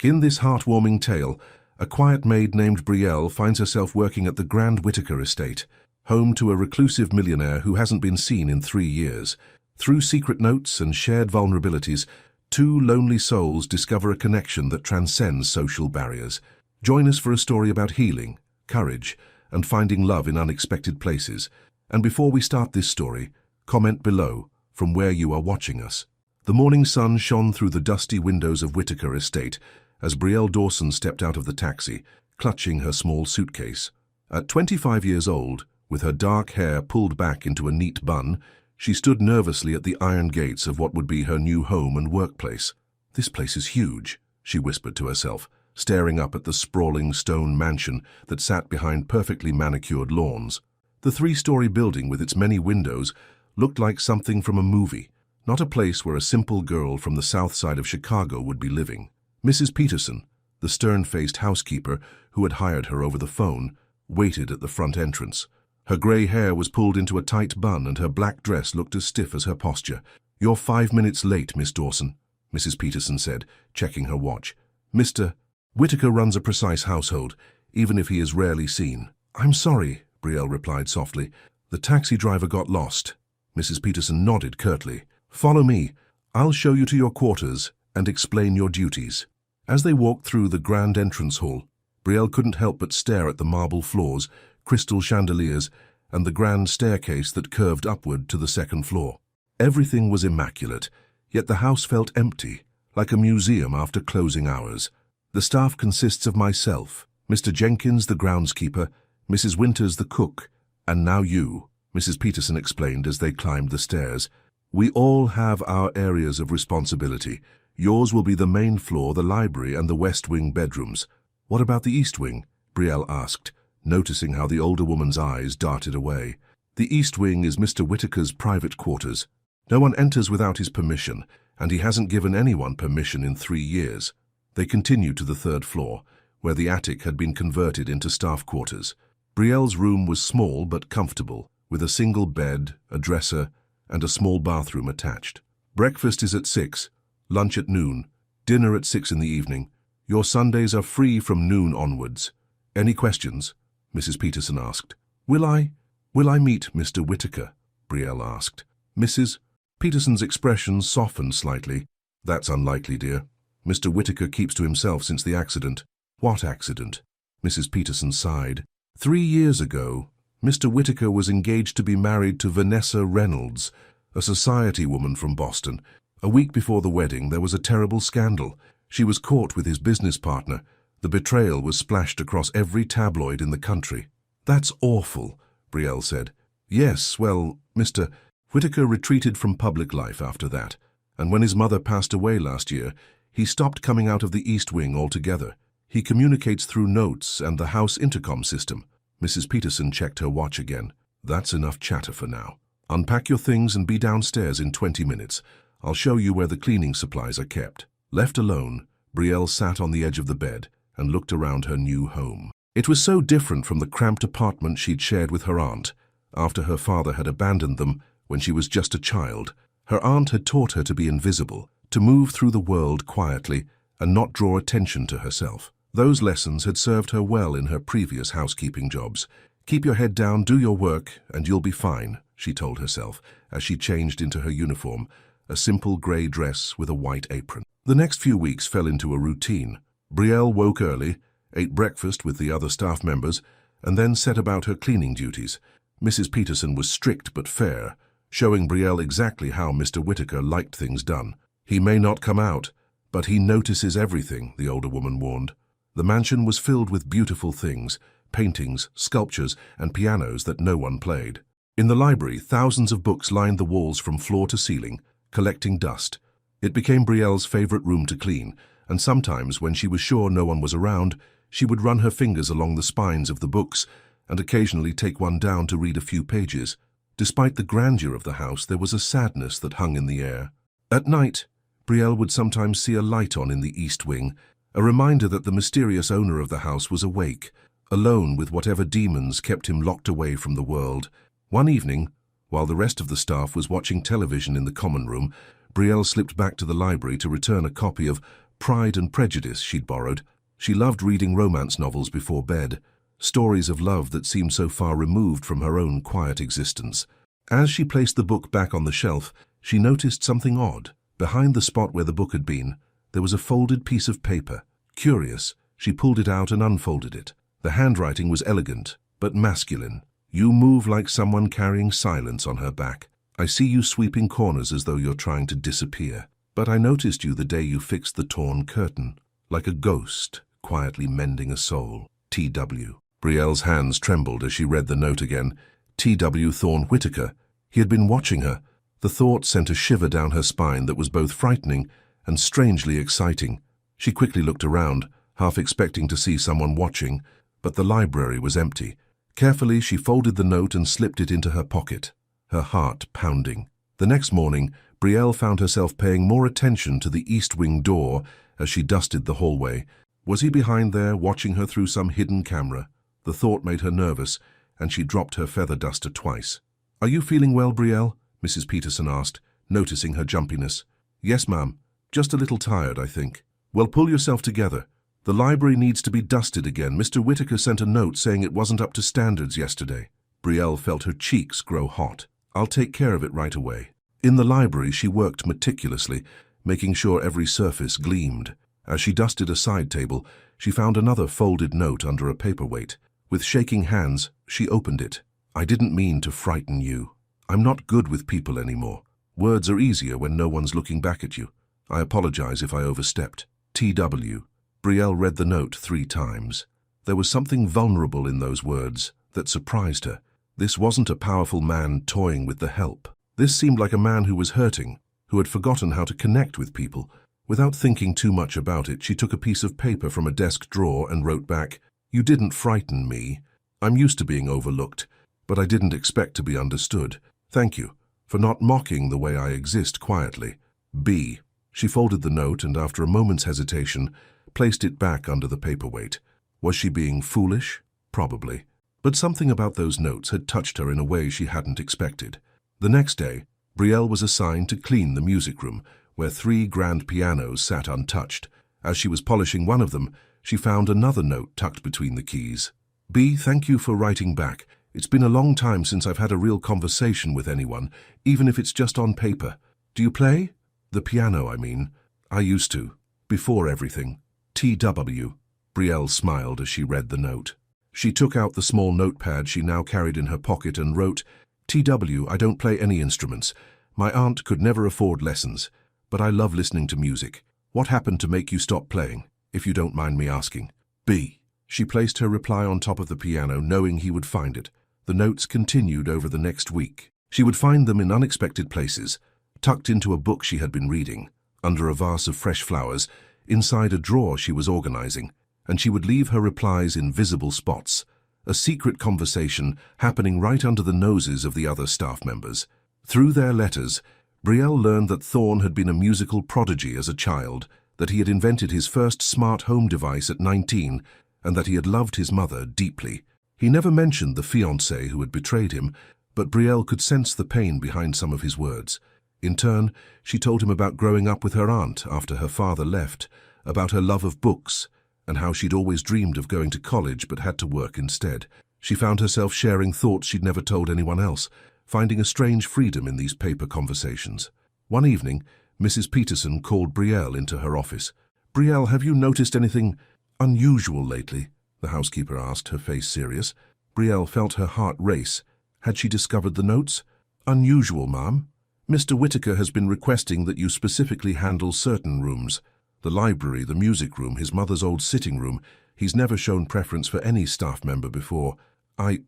In this heartwarming tale, a quiet maid named Brielle finds herself working at the Grand Whittaker estate, home to a reclusive millionaire who hasn't been seen in 3 years. Through secret notes and shared vulnerabilities, two lonely souls discover a connection that transcends social barriers. Join us for a story about healing, courage, and finding love in unexpected places. And before we start this story, comment below from where you are watching us. The morning sun shone through the dusty windows of Whittaker Estate as Brielle Dawson stepped out of the taxi, clutching her small suitcase. At 25 years old, with her dark hair pulled back into a neat bun, she stood nervously at the iron gates of what would be her new home and workplace. "This place is huge," she whispered to herself, staring up at the sprawling stone mansion that sat behind perfectly manicured lawns. The 3-story building with its many windows looked like something from a movie, not a place where a simple girl from the south side of Chicago would be living. Mrs. Peterson, the stern-faced housekeeper who had hired her over the phone, waited at the front entrance. Her grey hair was pulled into a tight bun and her black dress looked as stiff as her posture. "You're 5 minutes late, Miss Dawson," Mrs. Peterson said, checking her watch. "Mr. Whittaker runs a precise household, even if he is rarely seen." "I'm sorry," Brielle replied softly. "The taxi driver got lost." Mrs. Peterson nodded curtly. "Follow me. I'll show you to your quarters and explain your duties." As they walked through the grand entrance hall, Brielle couldn't help but stare at the marble floors, crystal chandeliers, and the grand staircase that curved upward to the second floor. Everything was immaculate, yet the house felt empty, like a museum after closing hours. "The staff consists of myself, Mr. Jenkins, the groundskeeper, Mrs. Winters, the cook, and now you," Mrs. Peterson explained as they climbed the stairs. "We all have our areas of responsibility. Yours will be the main floor, the library, and the west wing bedrooms." "What about the east wing?" Brielle asked, noticing how the older woman's eyes darted away. "The east wing is Mr. Whittaker's private quarters. No one enters without his permission, and he hasn't given anyone permission in 3 years." They continued to the 3rd floor, where the attic had been converted into staff quarters. Brielle's room was small but comfortable, with a single bed, a dresser, and a small bathroom attached. "Breakfast is at 6, lunch at noon, dinner at 6 in the evening. Your Sundays are free from noon onwards. Any questions?" Mrs. Peterson asked. Will I meet Mr. Whittaker?" Brielle asked. Mrs. Peterson's expression softened slightly. "That's unlikely, dear. Mr. Whittaker keeps to himself since the accident." "What accident?" Mrs. Peterson sighed. 3 years ago, Mr. Whittaker was engaged to be married to Vanessa Reynolds, a society woman from Boston. A week before the wedding, there was a terrible scandal. She was caught with his business partner. The betrayal was splashed across every tabloid in the country." "That's awful," Brielle said. "Yes, well, Mr. Whittaker retreated from public life after that, and when his mother passed away last year, he stopped coming out of the East Wing altogether. He communicates through notes and the house intercom system." Mrs. Peterson checked her watch again. "That's enough chatter for now. Unpack your things and be downstairs in 20 minutes. I'll show you where the cleaning supplies are kept." Left alone, Brielle sat on the edge of the bed and looked around her new home. It was so different from the cramped apartment she'd shared with her aunt, after her father had abandoned them when she was just a child. Her aunt had taught her to be invisible, to move through the world quietly and not draw attention to herself. Those lessons had served her well in her previous housekeeping jobs. "Keep your head down, do your work, and you'll be fine," she told herself as she changed into her uniform, a simple grey dress with a white apron. The next few weeks fell into a routine. Brielle woke early, ate breakfast with the other staff members, and then set about her cleaning duties. Mrs. Peterson was strict but fair, showing Brielle exactly how Mr. Whittaker liked things done. "He may not come out, but he notices everything," the older woman warned. The mansion was filled with beautiful things, paintings, sculptures, and pianos that no one played. In the library, thousands of books lined the walls from floor to ceiling, collecting dust. It became Brielle's favorite room to clean, and sometimes, when she was sure no one was around, she would run her fingers along the spines of the books and occasionally take one down to read a few pages. Despite the grandeur of the house, there was a sadness that hung in the air. At night, Brielle would sometimes see a light on in the east wing, a reminder that the mysterious owner of the house was awake, alone with whatever demons kept him locked away from the world. One evening, while the rest of the staff was watching television in the common room, Brielle slipped back to the library to return a copy of Pride and Prejudice she'd borrowed. She loved reading romance novels before bed, stories of love that seemed so far removed from her own quiet existence. As she placed the book back on the shelf, she noticed something odd. Behind the spot where the book had been, there was a folded piece of paper. Curious, she pulled it out and unfolded it. The handwriting was elegant, but masculine. "You move like someone carrying silence on her back. I see you sweeping corners as though you're trying to disappear. But I noticed you the day you fixed the torn curtain, like a ghost, quietly mending a soul. T.W." Brielle's hands trembled as she read the note again. T.W. Thorne Whitaker. He had been watching her. The thought sent a shiver down her spine that was both frightening and strangely exciting. She quickly looked around, half expecting to see someone watching, but the library was empty. Carefully, she folded the note and slipped it into her pocket, her heart pounding. The next morning, Brielle found herself paying more attention to the east wing door as she dusted the hallway. Was he behind there, watching her through some hidden camera? The thought made her nervous, and she dropped her feather duster twice. "Are you feeling well, Brielle?" Mrs. Peterson asked, noticing her jumpiness. "Yes, ma'am. Just a little tired, I think." "Well, pull yourself together. The library needs to be dusted again. Mr. Whitaker sent a note saying it wasn't up to standards yesterday." Brielle felt her cheeks grow hot. "I'll take care of it right away." In the library, she worked meticulously, making sure every surface gleamed. As she dusted a side table, she found another folded note under a paperweight. With shaking hands, she opened it. "I didn't mean to frighten you. I'm not good with people anymore. Words are easier when no one's looking back at you. I apologize if I overstepped. T.W." Brielle read the note 3 times. There was something vulnerable in those words that surprised her. This wasn't a powerful man toying with the help. This seemed like a man who was hurting, who had forgotten how to connect with people. Without thinking too much about it, she took a piece of paper from a desk drawer and wrote back, "You didn't frighten me. I'm used to being overlooked, but I didn't expect to be understood. Thank you for not mocking the way I exist quietly. B." She folded the note and, after a moment's hesitation, placed it back under the paperweight. Was she being foolish? Probably. But something about those notes had touched her in a way she hadn't expected. The next day, Brielle was assigned to clean the music room, where 3 grand pianos sat untouched. As she was polishing one of them, she found another note tucked between the keys. "B, thank you for writing back. It's been a long time since I've had a real conversation with anyone, even if it's just on paper. Do you play? The piano, I mean. I used to. Before everything. T.W." Brielle smiled as she read the note. She took out the small notepad she now carried in her pocket and wrote, "T.W., I don't play any instruments. My aunt could never afford lessons, but I love listening to music. What happened to make you stop playing, if you don't mind me asking? B." She placed her reply on top of the piano, knowing he would find it. The notes continued over the next week. She would find them in unexpected places, tucked into a book she had been reading, under a vase of fresh flowers, inside a drawer she was organizing, and she would leave her replies in visible spots, a secret conversation happening right under the noses of the other staff members. Through their letters, Brielle learned that Thorne had been a musical prodigy as a child, that he had invented his first smart home device at 19, and that he had loved his mother deeply. He never mentioned the fiancée who had betrayed him, but Brielle could sense the pain behind some of his words. In turn, she told him about growing up with her aunt after her father left, about her love of books, and how she'd always dreamed of going to college but had to work instead. She found herself sharing thoughts she'd never told anyone else, finding a strange freedom in these paper conversations. One evening, Mrs. Peterson called Brielle into her office. "Brielle, have you noticed anything unusual lately?" the housekeeper asked, her face serious. Brielle felt her heart race. Had she discovered the notes? "Unusual, ma'am. Mr. Whitaker has been requesting that you specifically handle certain rooms. The library, the music room, his mother's old sitting room. He's never shown preference for any staff member before. I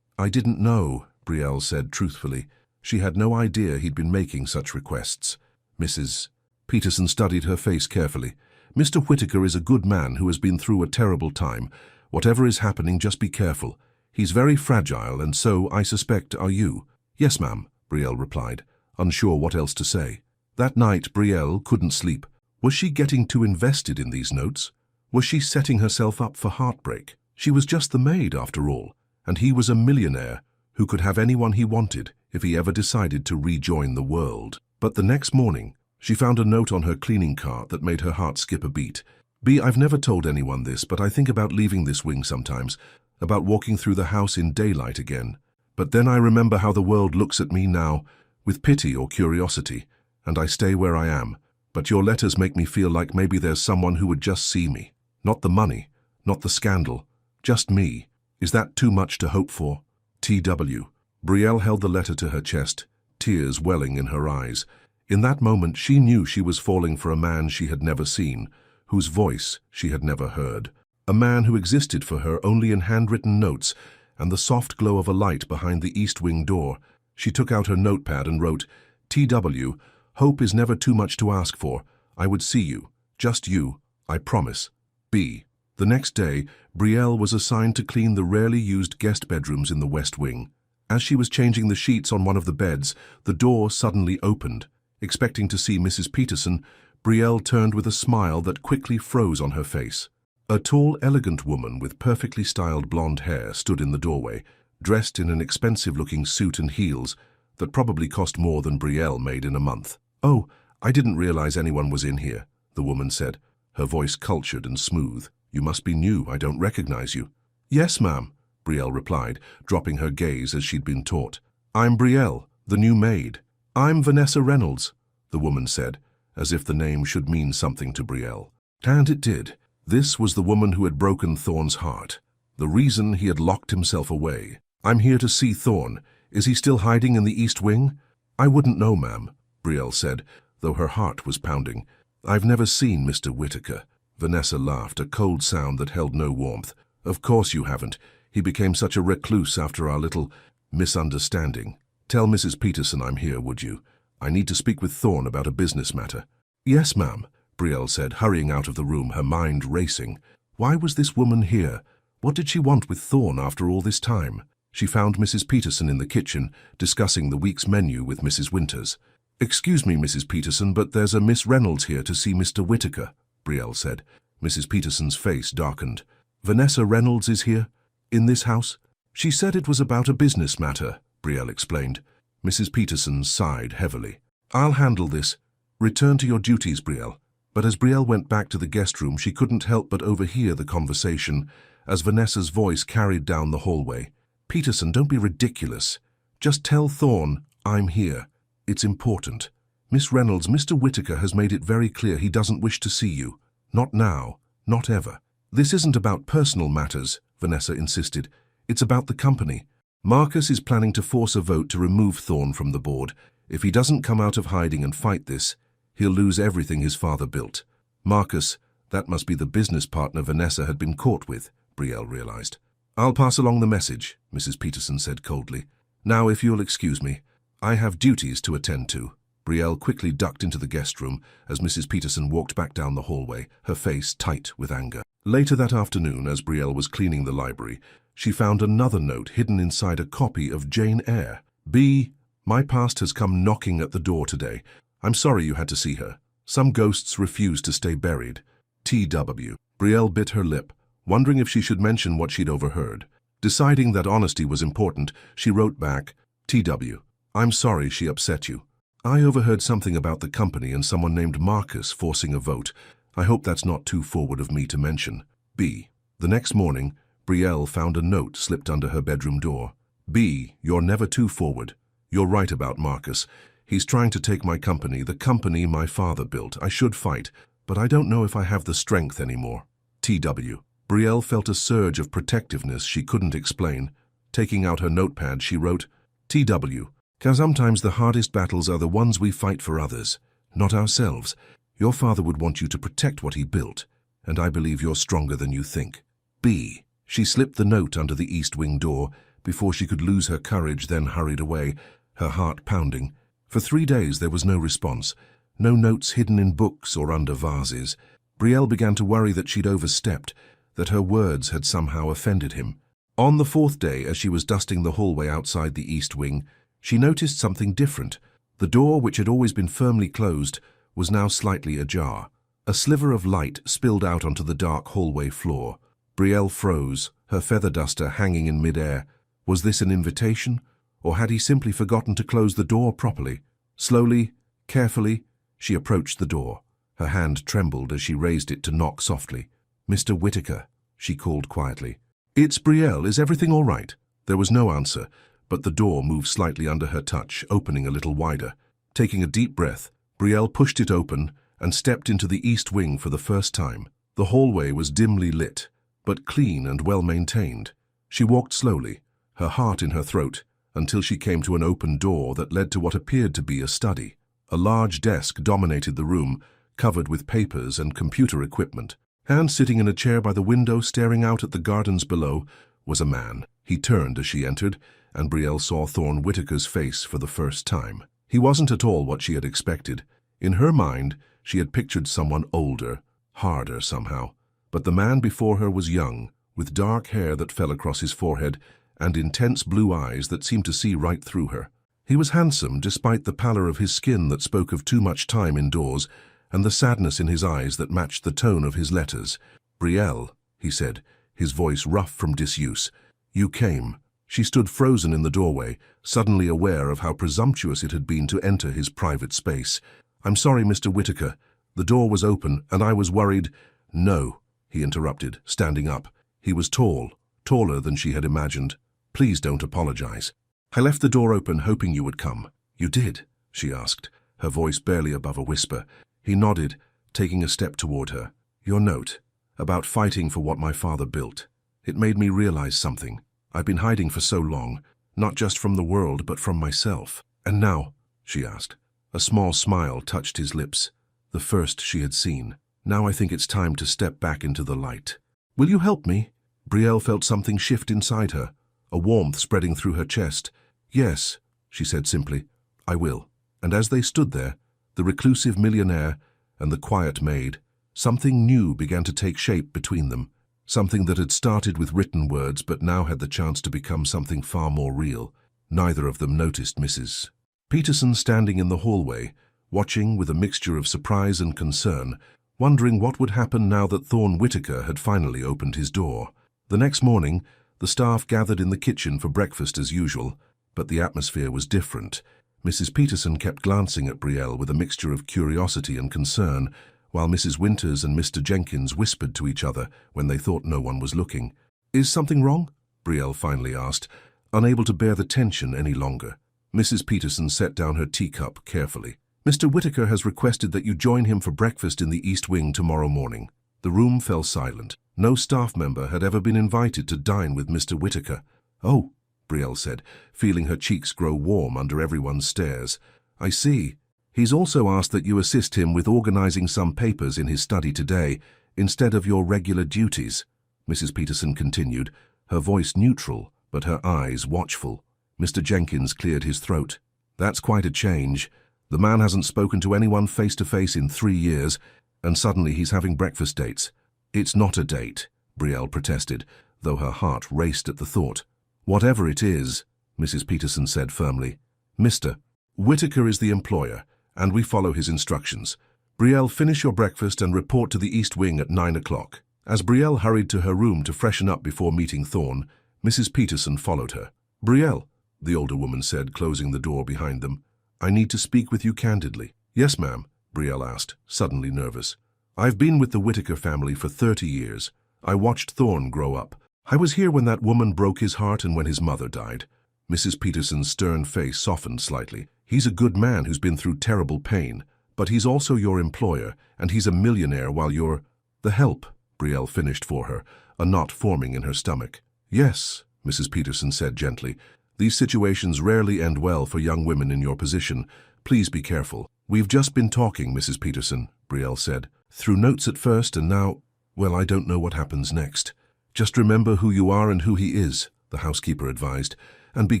didn't know," Brielle said truthfully. She had no idea he'd been making such requests. Mrs. Peterson studied her face carefully. "Mr. Whitaker is a good man who has been through a terrible time. Whatever is happening, just be careful. He's very fragile, and so, I suspect, are you." "Yes, ma'am," Brielle replied, unsure what else to say. That night, Brielle couldn't sleep. Was she getting too invested in these notes? Was she setting herself up for heartbreak? She was just the maid, after all, and he was a millionaire who could have anyone he wanted if he ever decided to rejoin the world. But the next morning, She found a note on her cleaning cart that made her heart skip a beat. B, I've never told anyone this, but I think about leaving this wing sometimes, about walking through the house in daylight again. But then I remember how the world looks at me now, with pity or curiosity, and I stay where I am. But your letters make me feel like maybe there's someone who would just see me. Not the money, not the scandal, just me. Is that too much to hope for? T.W. Brielle held the letter to her chest, tears welling in her eyes. In that moment she knew she was falling for a man she had never seen, whose voice she had never heard. A man who existed for her only in handwritten notes and the soft glow of a light behind the east wing door. She took out her notepad and wrote, T.W., hope is never too much to ask for. I would see you. Just you. I promise. B. The next day, Brielle was assigned to clean the rarely used guest bedrooms in the west wing. As she was changing the sheets on one of the beds, the door suddenly opened. Expecting to see Mrs. Peterson, Brielle turned with a smile that quickly froze on her face. A tall, elegant woman with perfectly styled blonde hair stood in the doorway, dressed in an expensive-looking suit and heels that probably cost more than Brielle made in a month. "Oh, I didn't realize anyone was in here," the woman said, her voice cultured and smooth. "You must be new. I don't recognize you." "Yes, ma'am," Brielle replied, dropping her gaze as she'd been taught. "I'm Brielle, the new maid." "I'm Vanessa Reynolds," the woman said, as if the name should mean something to Brielle. And it did. This was the woman who had broken Thorne's heart, the reason he had locked himself away. "I'm here to see Thorne. Is he still hiding in the east wing?" "I wouldn't know, ma'am," Brielle said, though her heart was pounding. "I've never seen Mr. Whitaker." Vanessa laughed, a cold sound that held no warmth. "Of course you haven't. He became such a recluse after our little misunderstanding. Tell Mrs. Peterson I'm here, would you? I need to speak with Thorne about a business matter." "Yes, ma'am," Brielle said, hurrying out of the room, her mind racing. Why was this woman here? What did she want with Thorne after all this time? She found Mrs. Peterson in the kitchen, discussing the week's menu with Mrs. Winters. "Excuse me, Mrs. Peterson, but there's a Miss Reynolds here to see Mr. Whitaker," Brielle said. Mrs. Peterson's face darkened. "Vanessa Reynolds is here? In this house?" "She said it was about a business matter," Brielle explained. Mrs. Peterson sighed heavily. "I'll handle this. Return to your duties, Brielle." But as Brielle went back to the guest room, she couldn't help but overhear the conversation as Vanessa's voice carried down the hallway. "Peterson, don't be ridiculous. Just tell Thorne I'm here. It's important. Miss Reynolds, Mr. Whitaker has made it very clear he doesn't wish to see you. Not now. Not ever." "This isn't about personal matters," Vanessa insisted. "It's about the company. Marcus is planning to force a vote to remove Thorne from the board. If he doesn't come out of hiding and fight this, he'll lose everything his father built." Marcus, that must be the business partner Vanessa had been caught with, Brielle realized. "I'll pass along the message," Mrs. Peterson said coldly. "Now, if you'll excuse me, I have duties to attend to." Brielle quickly ducked into the guest room as Mrs. Peterson walked back down the hallway, her face tight with anger. Later that afternoon, as Brielle was cleaning the library, she found another note hidden inside a copy of Jane Eyre. "B, my past has come knocking at the door today. I'm sorry you had to see her. Some ghosts refuse to stay buried. T.W." Brielle bit her lip, wondering if she should mention what she'd overheard. Deciding that honesty was important, she wrote back, "T.W. I'm sorry she upset you. I overheard something about the company and someone named Marcus forcing a vote. I hope that's not too forward of me to mention. B." The next morning, Brielle found a note slipped under her bedroom door. "B, you're never too forward. You're right about Marcus. He's trying to take my company, the company my father built. I should fight, but I don't know if I have the strength anymore. T.W." Brielle felt a surge of protectiveness she couldn't explain. Taking out her notepad, she wrote, "T.W. Because sometimes the hardest battles are the ones we fight for others, not ourselves. Your father would want you to protect what he built, and I believe you're stronger than you think. B." She slipped the note under the east wing door before she could lose her courage, then hurried away, her heart pounding. For 3 days there was no response, no notes hidden in books or under vases. Brielle began to worry that she'd overstepped, that her words had somehow offended him. On the 4th day, as she was dusting the hallway outside the east wing, she noticed something different. The door, which had always been firmly closed, was now slightly ajar. A sliver of light spilled out onto the dark hallway floor. Brielle froze, her feather duster hanging in mid-air. Was this an invitation, or had he simply forgotten to close the door properly? Slowly, carefully, She approached the door. Her hand trembled as she raised it to knock softly. "Mr. Whittaker," she called quietly. "It's Brielle. Is everything all right?" There was no answer, but the door moved slightly under her touch, opening a little wider. Taking a deep breath, Brielle pushed it open and stepped into the east wing for the first time. The hallway was dimly lit, but clean and well-maintained. She walked slowly, her heart in her throat, until she came to an open door that led to what appeared to be a study. A large desk dominated the room, covered with papers and computer equipment. And sitting in a chair by the window staring out at the gardens below was a man. He turned as she entered, and Brielle saw Thorne Whittaker's face for the first time. He wasn't at all what she had expected. In her mind, she had pictured someone older, harder somehow. But the man before her was young, with dark hair that fell across his forehead and intense blue eyes that seemed to see right through her. He was handsome despite the pallor of his skin that spoke of too much time indoors, and the sadness in his eyes that matched the tone of his letters. "Brielle," he said, his voice rough from disuse. "You came." She stood frozen in the doorway, suddenly aware of how presumptuous it had been to enter his private space. "I'm sorry, Mr. Whittaker. The door was open, and I was worried—" "No," he interrupted, standing up. He was tall, taller than she had imagined. "Please don't apologize. I left the door open hoping you would come." "You did?" she asked, her voice barely above a whisper. He nodded, taking a step toward her. "Your note, about fighting for what my father built. It made me realize something. I've been hiding for so long, not just from the world, but from myself." "And now?" she asked. A small smile touched his lips, the first she had seen. "Now I think it's time to step back into the light." "Will you help me?" Brielle felt something shift inside her, a warmth spreading through her chest. "Yes," she said simply, "I will." And as they stood there, the reclusive millionaire and the quiet maid, something new began to take shape between them, something that had started with written words but now had the chance to become something far more real. Neither of them noticed Mrs. Peterson standing in the hallway, watching with a mixture of surprise and concern, wondering what would happen now that Thorne Whittaker had finally opened his door. The next morning, the staff gathered in the kitchen for breakfast as usual, but the atmosphere was different. Mrs. Peterson kept glancing at Brielle with a mixture of curiosity and concern, while Mrs. Winters and Mr. Jenkins whispered to each other when they thought no one was looking. "Is something wrong?" Brielle finally asked, unable to bear the tension any longer. Mrs. Peterson set down her teacup carefully. "Mr. Whittaker has requested that you join him for breakfast in the East Wing tomorrow morning." The room fell silent. No staff member had ever been invited to dine with Mr. Whittaker. "Oh," Brielle said, feeling her cheeks grow warm under everyone's stares. "I see. He's also asked that you assist him with organizing some papers in his study today, instead of your regular duties," Mrs. Peterson continued, her voice neutral, but her eyes watchful. Mr. Jenkins cleared his throat. "That's quite a change. The man hasn't spoken to anyone face-to-face in 3 years, and suddenly he's having breakfast dates." "It's not a date," Brielle protested, though her heart raced at the thought. "Whatever it is," Mrs. Peterson said firmly, "Mr. Whittaker is the employer, and we follow his instructions. Brielle, finish your breakfast and report to the East Wing at 9 o'clock. As Brielle hurried to her room to freshen up before meeting Thorne, Mrs. Peterson followed her. "Brielle," the older woman said, closing the door behind them, "I need to speak with you candidly." "Yes, ma'am," Brielle asked, suddenly nervous. "I've been with the Whittaker family for 30 years. I watched Thorne grow up. I was here when that woman broke his heart and when his mother died." Mrs. Peterson's stern face softened slightly. "He's a good man who's been through terrible pain, but he's also your employer, and he's a millionaire while you're—" "The help," Brielle finished for her, a knot forming in her stomach. "Yes," Mrs. Peterson said gently. "These situations rarely end well for young women in your position. Please be careful." "We've just been talking, Mrs. Peterson," Brielle said. "Through notes at first, and now, well, I don't know what happens next." "Just remember who you are and who he is," the housekeeper advised. "And be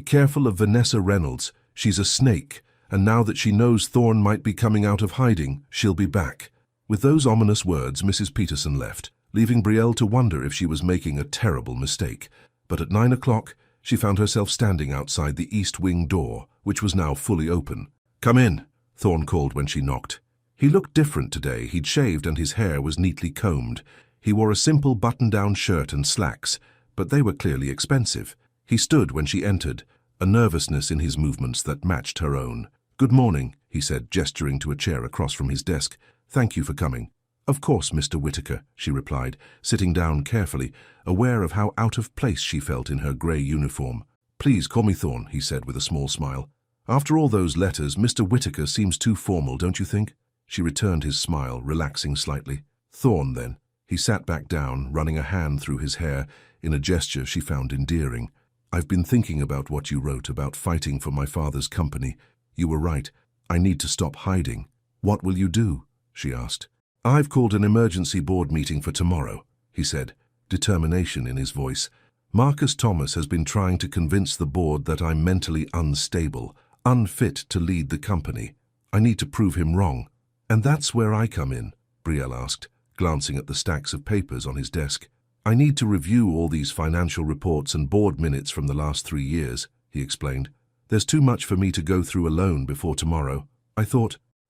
careful of Vanessa Reynolds. She's a snake, and now that she knows Thorne might be coming out of hiding, she'll be back." With those ominous words, Mrs. Peterson left, leaving Brielle to wonder if she was making a terrible mistake. But at 9 o'clock, she found herself standing outside the East Wing door, which was now fully open. "Come in," Thorne called when she knocked. He looked different today. He'd shaved and his hair was neatly combed. He wore a simple button-down shirt and slacks, but they were clearly expensive. He stood when she entered, a nervousness in his movements that matched her own. "Good morning," he said, gesturing to a chair across from his desk. "Thank you for coming." "Of course, Mr. Whitaker," she replied, sitting down carefully, aware of how out of place she felt in her grey uniform. "Please call me Thorn," he said with a small smile. "After all those letters, Mr. Whitaker seems too formal, don't you think?" She returned his smile, relaxing slightly. "Thorn, then." He sat back down, running a hand through his hair in a gesture she found endearing. "I've been thinking about what you wrote about fighting for my father's company. You were right. I need to stop hiding." "What will you do?" she asked. "I've called an emergency board meeting for tomorrow," he said, determination in his voice. "Marcus Thomas has been trying to convince the board that I'm mentally unstable, unfit to lead the company. I need to prove him wrong." "And that's where I come in?" Brielle asked, glancing at the stacks of papers on his desk. "I need to review all these financial reports and board minutes from the last 3 years," he explained. "There's too much for me to go through alone before tomorrow.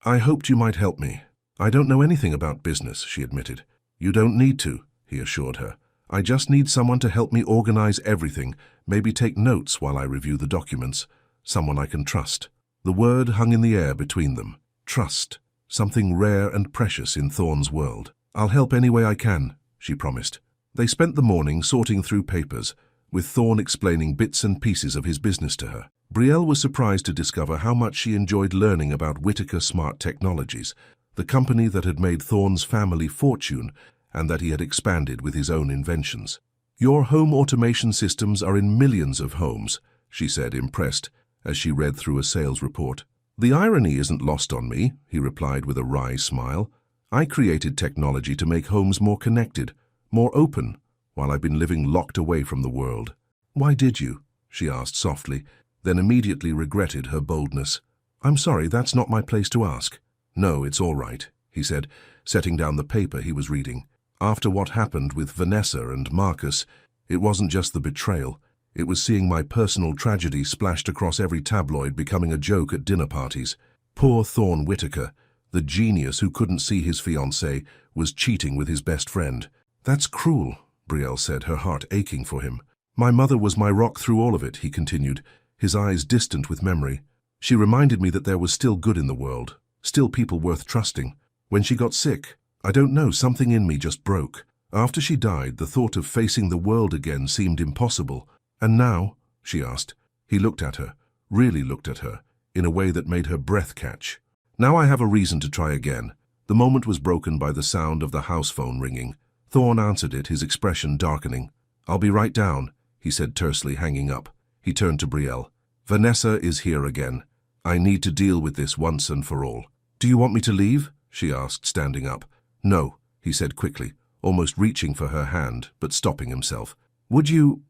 I hoped you might help me." "I don't know anything about business," she admitted. "You don't need to," he assured her. "I just need someone to help me organize everything, maybe take notes while I review the documents. Someone I can trust." The word hung in the air between them. Trust. Something rare and precious in Thorn's world. "I'll help any way I can," she promised. They spent the morning sorting through papers, with Thorn explaining bits and pieces of his business to her. Brielle was surprised to discover how much she enjoyed learning about Whitaker Smart Technologies, the company that had made Thorn's family fortune and that he had expanded with his own inventions. "Your home automation systems are in millions of homes," she said, impressed, as she read through a sales report. "The irony isn't lost on me," he replied with a wry smile. "I created technology to make homes more connected, more open, while I've been living locked away from the world." "Why did you?" she asked softly, then immediately regretted her boldness. "I'm sorry, that's not my place to ask." "No, it's all right," he said, setting down the paper he was reading. "After what happened with Vanessa and Marcus, it wasn't just the betrayal. It was seeing my personal tragedy splashed across every tabloid, becoming a joke at dinner parties. Poor Thorn Whitaker, the genius who couldn't see his fiancée, was cheating with his best friend." "That's cruel," Brielle said, her heart aching for him. "My mother was my rock through all of it," he continued, his eyes distant with memory. "She reminded me that there was still good in the world, still people worth trusting. When she got sick, I don't know, something in me just broke. After she died, the thought of facing the world again seemed impossible. And now?" she asked. He looked at her, really looked at her, in a way that made her breath catch. "Now I have a reason to try again." The moment was broken by the sound of the house phone ringing. Thorn answered it, his expression darkening. "I'll be right down," he said tersely, hanging up. He turned to Brielle. "Vanessa is here again. I need to deal with this once and for all." "Do you want me to leave?" she asked, standing up. "No," he said quickly, almost reaching for her hand, but stopping himself. Would you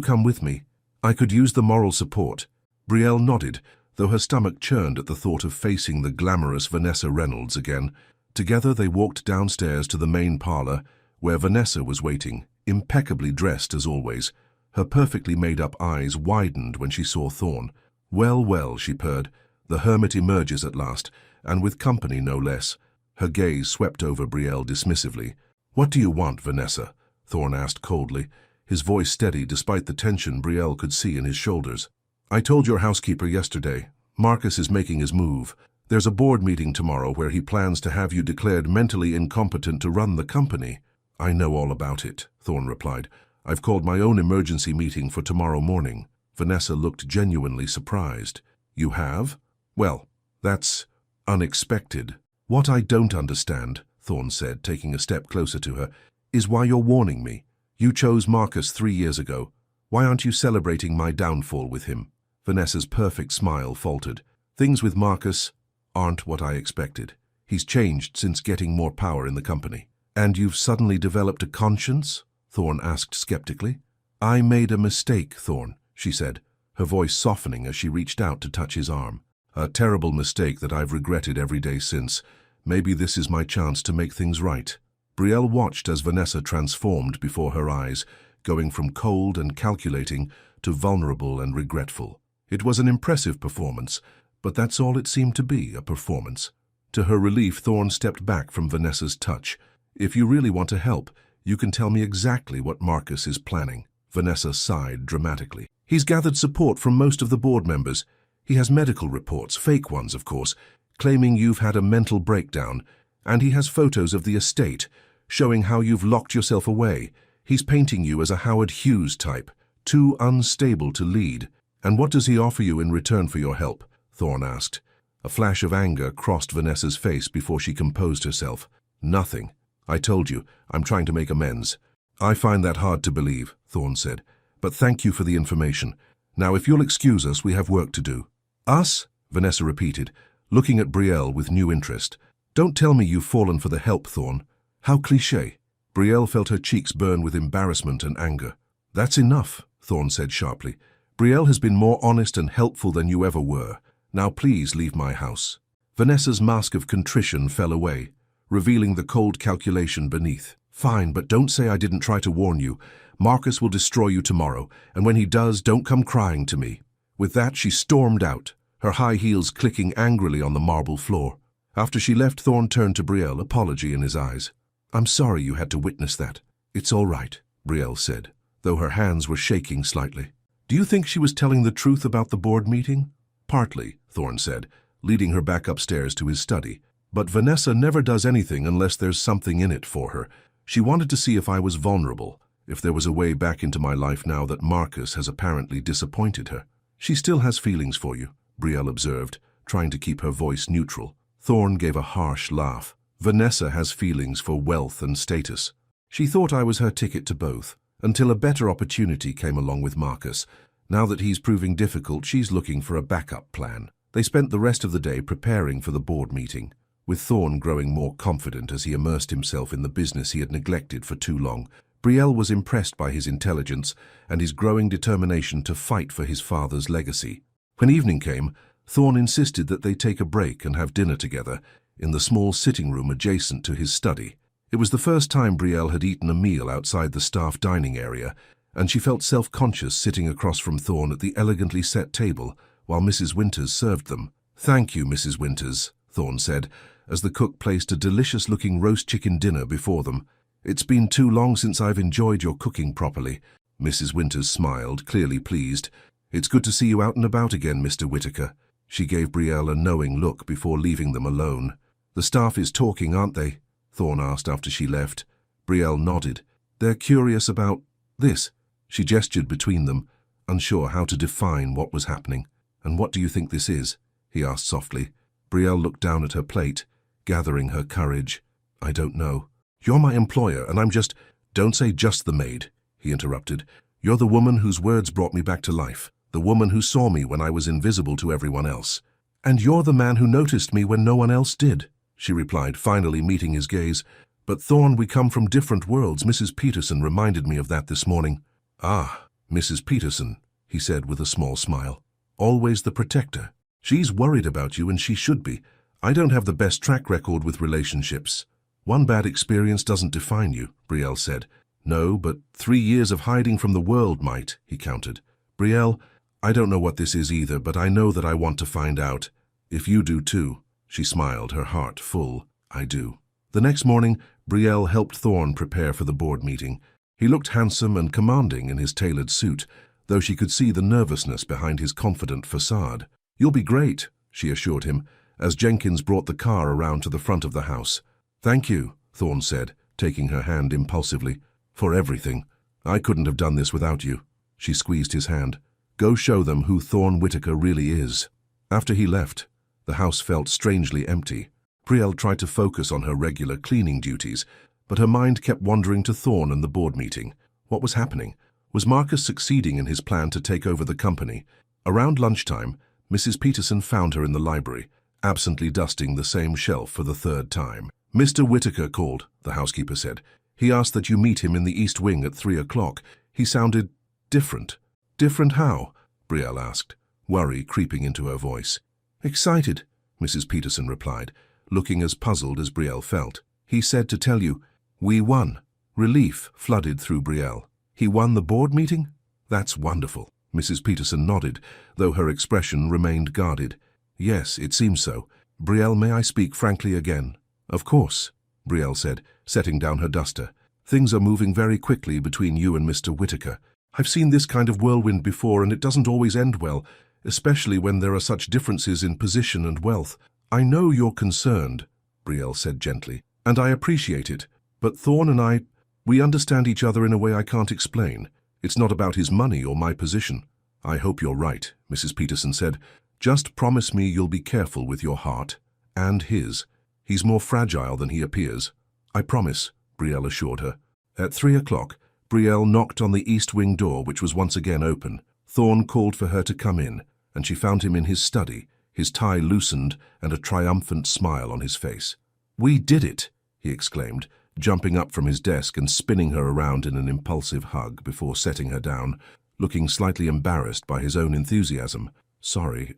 come with me? I could use the moral support." Brielle nodded, though her stomach churned at the thought of facing the glamorous Vanessa Reynolds again. Together they walked downstairs to the main parlor, where Vanessa was waiting, impeccably dressed as always. Her perfectly made-up eyes widened when she saw Thorn. "Well, well," she purred. "The hermit emerges at last, and with company no less." Her gaze swept over Brielle dismissively. "What do you want, Vanessa?" Thorn asked coldly, his voice steady despite the tension Brielle could see in his shoulders. "I told your housekeeper yesterday. Marcus is making his move. There's a board meeting tomorrow where he plans to have you declared mentally incompetent to run the company." "I know all about it," Thorn replied. "I've called my own emergency meeting for tomorrow morning." Vanessa looked genuinely surprised. "You have? Well, that's unexpected." "What I don't understand," Thorn said, taking a step closer to her, "is why you're warning me. You chose Marcus 3 years ago. Why aren't you celebrating my downfall with him?" Vanessa's perfect smile faltered. "Things with Marcus aren't what I expected. He's changed since getting more power in the company." "And you've suddenly developed a conscience?" Thorn asked skeptically. "I made a mistake, Thorn," she said, her voice softening as she reached out to touch his arm. "A terrible mistake that I've regretted every day since. Maybe this is my chance to make things right." Brielle watched as Vanessa transformed before her eyes, going from cold and calculating to vulnerable and regretful. It was an impressive performance, but that's all it seemed to be, a performance. To her relief, Thorn stepped back from Vanessa's touch. "If you really want to help, you can tell me exactly what Marcus is planning." Vanessa sighed dramatically. "He's gathered support from most of the board members. He has medical reports, fake ones, of course, claiming you've had a mental breakdown, and he has photos of the estate, showing how you've locked yourself away. He's painting you as a Howard Hughes type, too unstable to lead. And what does he offer you in return for your help? Thorne asked. A flash of anger crossed Vanessa's face before she composed herself. Nothing. I told you, I'm trying to make amends. I find that hard to believe, Thorne said. But thank you for the information. Now, if you'll excuse us, we have work to do. Us? Vanessa repeated, looking at Brielle with new interest. Don't tell me you've fallen for the help, Thorne. How cliché. Brielle felt her cheeks burn with embarrassment and anger. That's enough, Thorne said sharply. Brielle has been more honest and helpful than you ever were. Now please leave my house. Vanessa's mask of contrition fell away, revealing the cold calculation beneath. Fine, but don't say I didn't try to warn you. Marcus will destroy you tomorrow, and when he does, don't come crying to me. With that, she stormed out, her high heels clicking angrily on the marble floor. After she left, Thorne turned to Brielle, apology in his eyes. I'm sorry you had to witness that. It's all right, Brielle said, though her hands were shaking slightly. Do you think she was telling the truth about the board meeting? Partly, Thorne said, leading her back upstairs to his study. But Vanessa never does anything unless there's something in it for her. She wanted to see if I was vulnerable, if there was a way back into my life now that Marcus has apparently disappointed her. She still has feelings for you, Brielle observed, trying to keep her voice neutral. Thorne gave a harsh laugh. Vanessa has feelings for wealth and status. She thought I was her ticket to both, until a better opportunity came along with Marcus. Now that he's proving difficult, she's looking for a backup plan. They spent the rest of the day preparing for the board meeting, with Thorne growing more confident as he immersed himself in the business he had neglected for too long. Brielle was impressed by his intelligence and his growing determination to fight for his father's legacy. When evening came, Thorne insisted that they take a break and have dinner together in the small sitting room adjacent to his study. It was the first time Brielle had eaten a meal outside the staff dining area, and she felt self-conscious sitting across from Thorne at the elegantly set table while Mrs. Winters served them. Thank you, Mrs. Winters, Thorne said, as the cook placed a delicious-looking roast chicken dinner before them. It's been too long since I've enjoyed your cooking properly. Mrs. Winters smiled, clearly pleased. It's good to see you out and about again, Mr. Whittaker. She gave Brielle a knowing look before leaving them alone. The staff is talking, aren't they? Thorne asked after she left. Brielle nodded. They're curious about this. She gestured between them, unsure how to define what was happening. And what do you think this is? He asked softly. Brielle looked down at her plate, gathering her courage. I don't know. You're my employer, and I'm just— Don't say just the maid, he interrupted. You're the woman whose words brought me back to life, the woman who saw me when I was invisible to everyone else. And you're the man who noticed me when no one else did, she replied, finally meeting his gaze. But Thorne, we come from different worlds. Mrs. Peterson reminded me of that this morning. Ah, Mrs. Peterson, he said with a small smile. Always the protector. She's worried about you, and she should be. I don't have the best track record with relationships. One bad experience doesn't define you, Brielle said. No, but 3 years of hiding from the world might, he countered. Brielle, I don't know what this is either, but I know that I want to find out. If you do too. She smiled, her heart full. I do. The next morning, Brielle helped Thorne prepare for the board meeting. He looked handsome and commanding in his tailored suit, though she could see the nervousness behind his confident facade. You'll be great, she assured him, as Jenkins brought the car around to the front of the house. Thank you, Thorne said, taking her hand impulsively. For everything. I couldn't have done this without you. She squeezed his hand. Go show them who Thorne Whittaker really is. After he left, the house felt strangely empty. Brielle tried to focus on her regular cleaning duties, but her mind kept wandering to Thorne and the board meeting. What was happening? Was Marcus succeeding in his plan to take over the company? Around lunchtime, Mrs. Peterson found her in the library, absently dusting the same shelf for the 3rd time. Mr. Whittaker called, the housekeeper said. He asked that you meet him in the East Wing at 3 o'clock. He sounded different. Different how? Brielle asked, worry creeping into her voice. Excited, Mrs. Peterson replied, looking as puzzled as Brielle felt. He said to tell you, we won. Relief flooded through Brielle. He won the board meeting? That's wonderful. Mrs. Peterson nodded, though her expression remained guarded. Yes, it seems so. Brielle, may I speak frankly again? Of course, Brielle said, setting down her duster. Things are moving very quickly between you and Mr. Whittaker. I've seen this kind of whirlwind before, and it doesn't always end well, especially when there are such differences in position and wealth. I know you're concerned, Brielle said gently, and I appreciate it, but Thorn and we understand each other in a way I can't explain. It's not about his money or my position. I hope you're right, Mrs. Peterson said. Just promise me you'll be careful with your heart. And his. He's more fragile than he appears. I promise, Brielle assured her. At 3 o'clock, Brielle knocked on the east wing door, which was once again open. Thorn called for her to come in, and she found him in his study, his tie loosened and a triumphant smile on his face. We did it, he exclaimed, jumping up from his desk and spinning her around in an impulsive hug before setting her down, looking slightly embarrassed by his own enthusiasm. Sorry,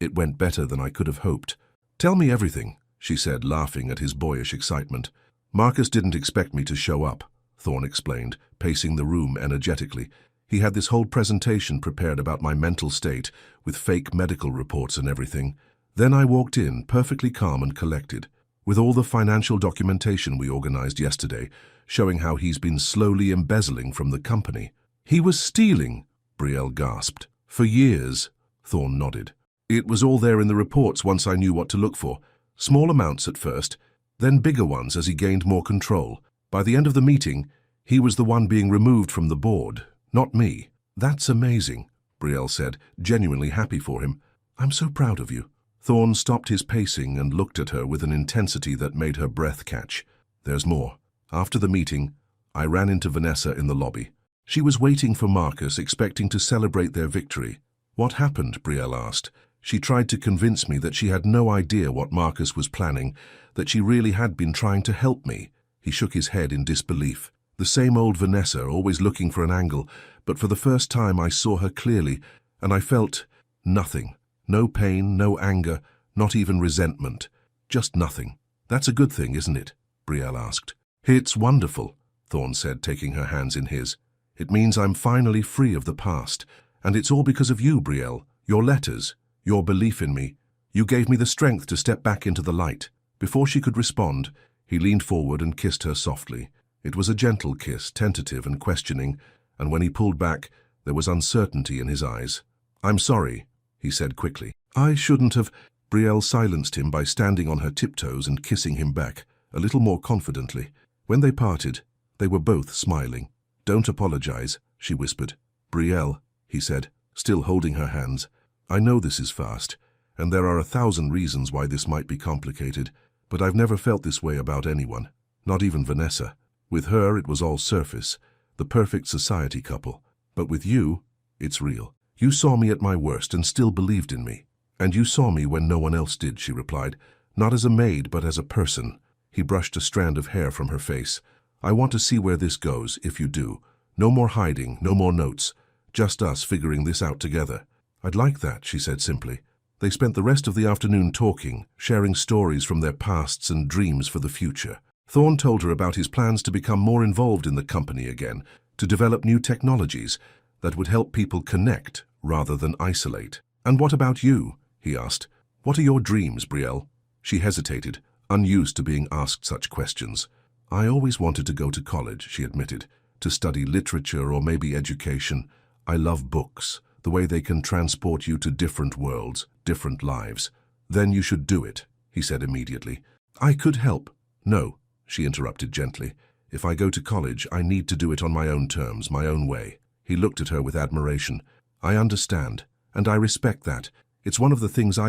it went better than I could have hoped. Tell me everything, she said, laughing at his boyish excitement. Marcus didn't expect me to show up, Thorn explained, pacing the room energetically. He had this whole presentation prepared about my mental state, with fake medical reports and everything. Then I walked in, perfectly calm and collected, with all the financial documentation we organized yesterday, showing how he's been slowly embezzling from the company. He was stealing, Brielle gasped. For years, Thorn nodded. It was all there in the reports once I knew what to look for. Small amounts at first, then bigger ones as he gained more control. By the end of the meeting, he was the one being removed from the board, not me. That's amazing, Brielle said, genuinely happy for him. I'm so proud of you. Thorn stopped his pacing and looked at her with an intensity that made her breath catch. There's more. After the meeting, I ran into Vanessa in the lobby. She was waiting for Marcus, expecting to celebrate their victory. What happened? Brielle asked. She tried to convince me that she had no idea what Marcus was planning, that she really had been trying to help me. He shook his head in disbelief. The same old Vanessa, always looking for an angle, but for the first time I saw her clearly, and I felt nothing. No pain, no anger, not even resentment. Just nothing. That's a good thing, isn't it? Brielle asked. It's wonderful, Thorn said, taking her hands in his. It means I'm finally free of the past, and it's all because of you, Brielle. Your letters, your belief in me. You gave me the strength to step back into the light. Before she could respond, he leaned forward and kissed her softly. It was a gentle kiss, tentative and questioning, and when he pulled back, there was uncertainty in his eyes. I'm sorry, he said quickly. I shouldn't have. Brielle silenced him by standing on her tiptoes and kissing him back, a little more confidently. When they parted, they were both smiling. Don't apologize, she whispered. Brielle, he said, still holding her hands. I know this is fast, and there are 1,000 reasons why this might be complicated, but I've never felt this way about anyone, not even Vanessa. With her, it was all surface, the perfect society couple. But with you, it's real. You saw me at my worst and still believed in me. And you saw me when no one else did, she replied. Not as a maid, but as a person. He brushed a strand of hair from her face. I want to see where this goes, if you do. No more hiding, no more notes. Just us figuring this out together. I'd like that, she said simply. They spent the rest of the afternoon talking, sharing stories from their pasts and dreams for the future. Thorn told her about his plans to become more involved in the company again, to develop new technologies that would help people connect rather than isolate. And what about you? He asked. What are your dreams, Brielle? She hesitated, unused to being asked such questions. I always wanted to go to college, she admitted, to study literature or maybe education. I love books, the way they can transport you to different worlds, different lives. Then you should do it, he said immediately. I could help. No, she interrupted gently. If I go to college, I need to do it on my own terms, my own way. He looked at her with admiration. I understand, and I respect that. It's one of the things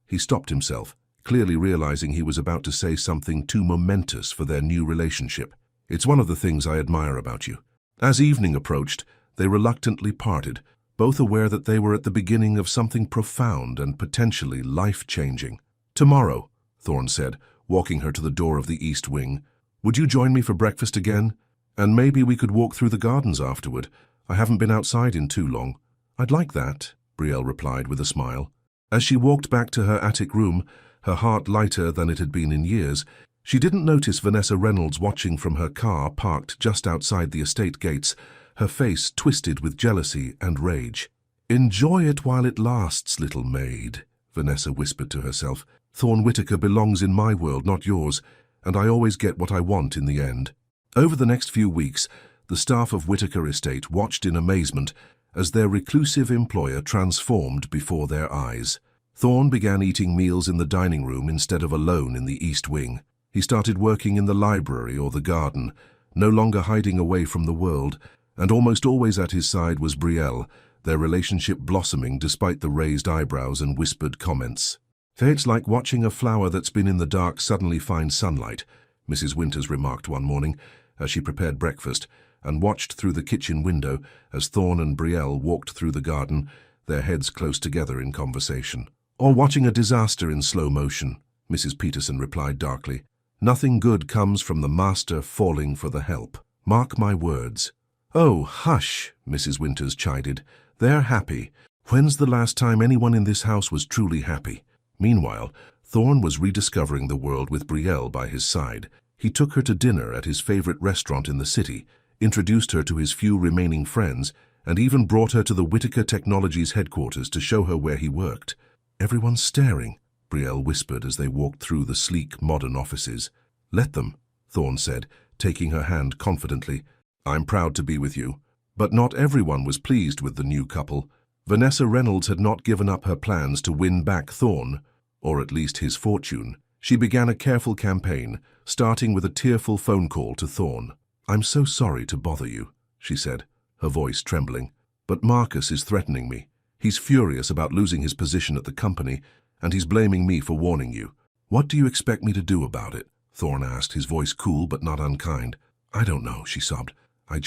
He stopped himself, clearly realizing he was about to say something too momentous for their new relationship. It's one of the things I admire about you. As evening approached, they reluctantly parted, both aware that they were at the beginning of something profound and potentially life-changing. Tomorrow, Thorn said, walking her to the door of the east wing. Would you join me for breakfast again? And maybe we could walk through the gardens afterward. I haven't been outside in too long. I'd like that, Brielle replied with a smile. As she walked back to her attic room, her heart lighter than it had been in years, she didn't notice Vanessa Reynolds watching from her car parked just outside the estate gates, her face twisted with jealousy and rage. Enjoy it while it lasts, little maid, Vanessa whispered to herself. Thorn Whitaker belongs in my world, not yours, and I always get what I want in the end. Over the next few weeks, the staff of Whitaker Estate watched in amazement as their reclusive employer transformed before their eyes. Thorne began eating meals in the dining room instead of alone in the East Wing. He started working in the library or the garden, no longer hiding away from the world, and almost always at his side was Brielle, their relationship blossoming despite the raised eyebrows and whispered comments. "It's like watching a flower that's been in the dark suddenly find sunlight," Mrs. Winters remarked one morning as she prepared breakfast and watched through the kitchen window as Thorne and Brielle walked through the garden, their heads close together in conversation. "Or watching a disaster in slow motion," Mrs. Peterson replied darkly. "Nothing good comes from the master falling for the help. Mark my words." "Oh, hush," Mrs. Winters chided. "They're happy. When's the last time anyone in this house was truly happy?" Meanwhile, Thorne was rediscovering the world with Brielle by his side. He took her to dinner at his favorite restaurant in the city, introduced her to his few remaining friends, and even brought her to the Whitaker Technologies headquarters to show her where he worked. "Everyone's staring," Brielle whispered as they walked through the sleek, modern offices. "Let them," Thorne said, taking her hand confidently. "I'm proud to be with you." But not everyone was pleased with the new couple. Vanessa Reynolds had not given up her plans to win back Thorne, or at least his fortune. She began a careful campaign, starting with a tearful phone call to Thorne. "I'm so sorry to bother you," she said, her voice trembling. "But Marcus is threatening me. He's furious about losing his position at the company, and he's blaming me for warning you." "What do you expect me to do about it?" Thorne asked, his voice cool but not unkind. "I don't know," she sobbed. I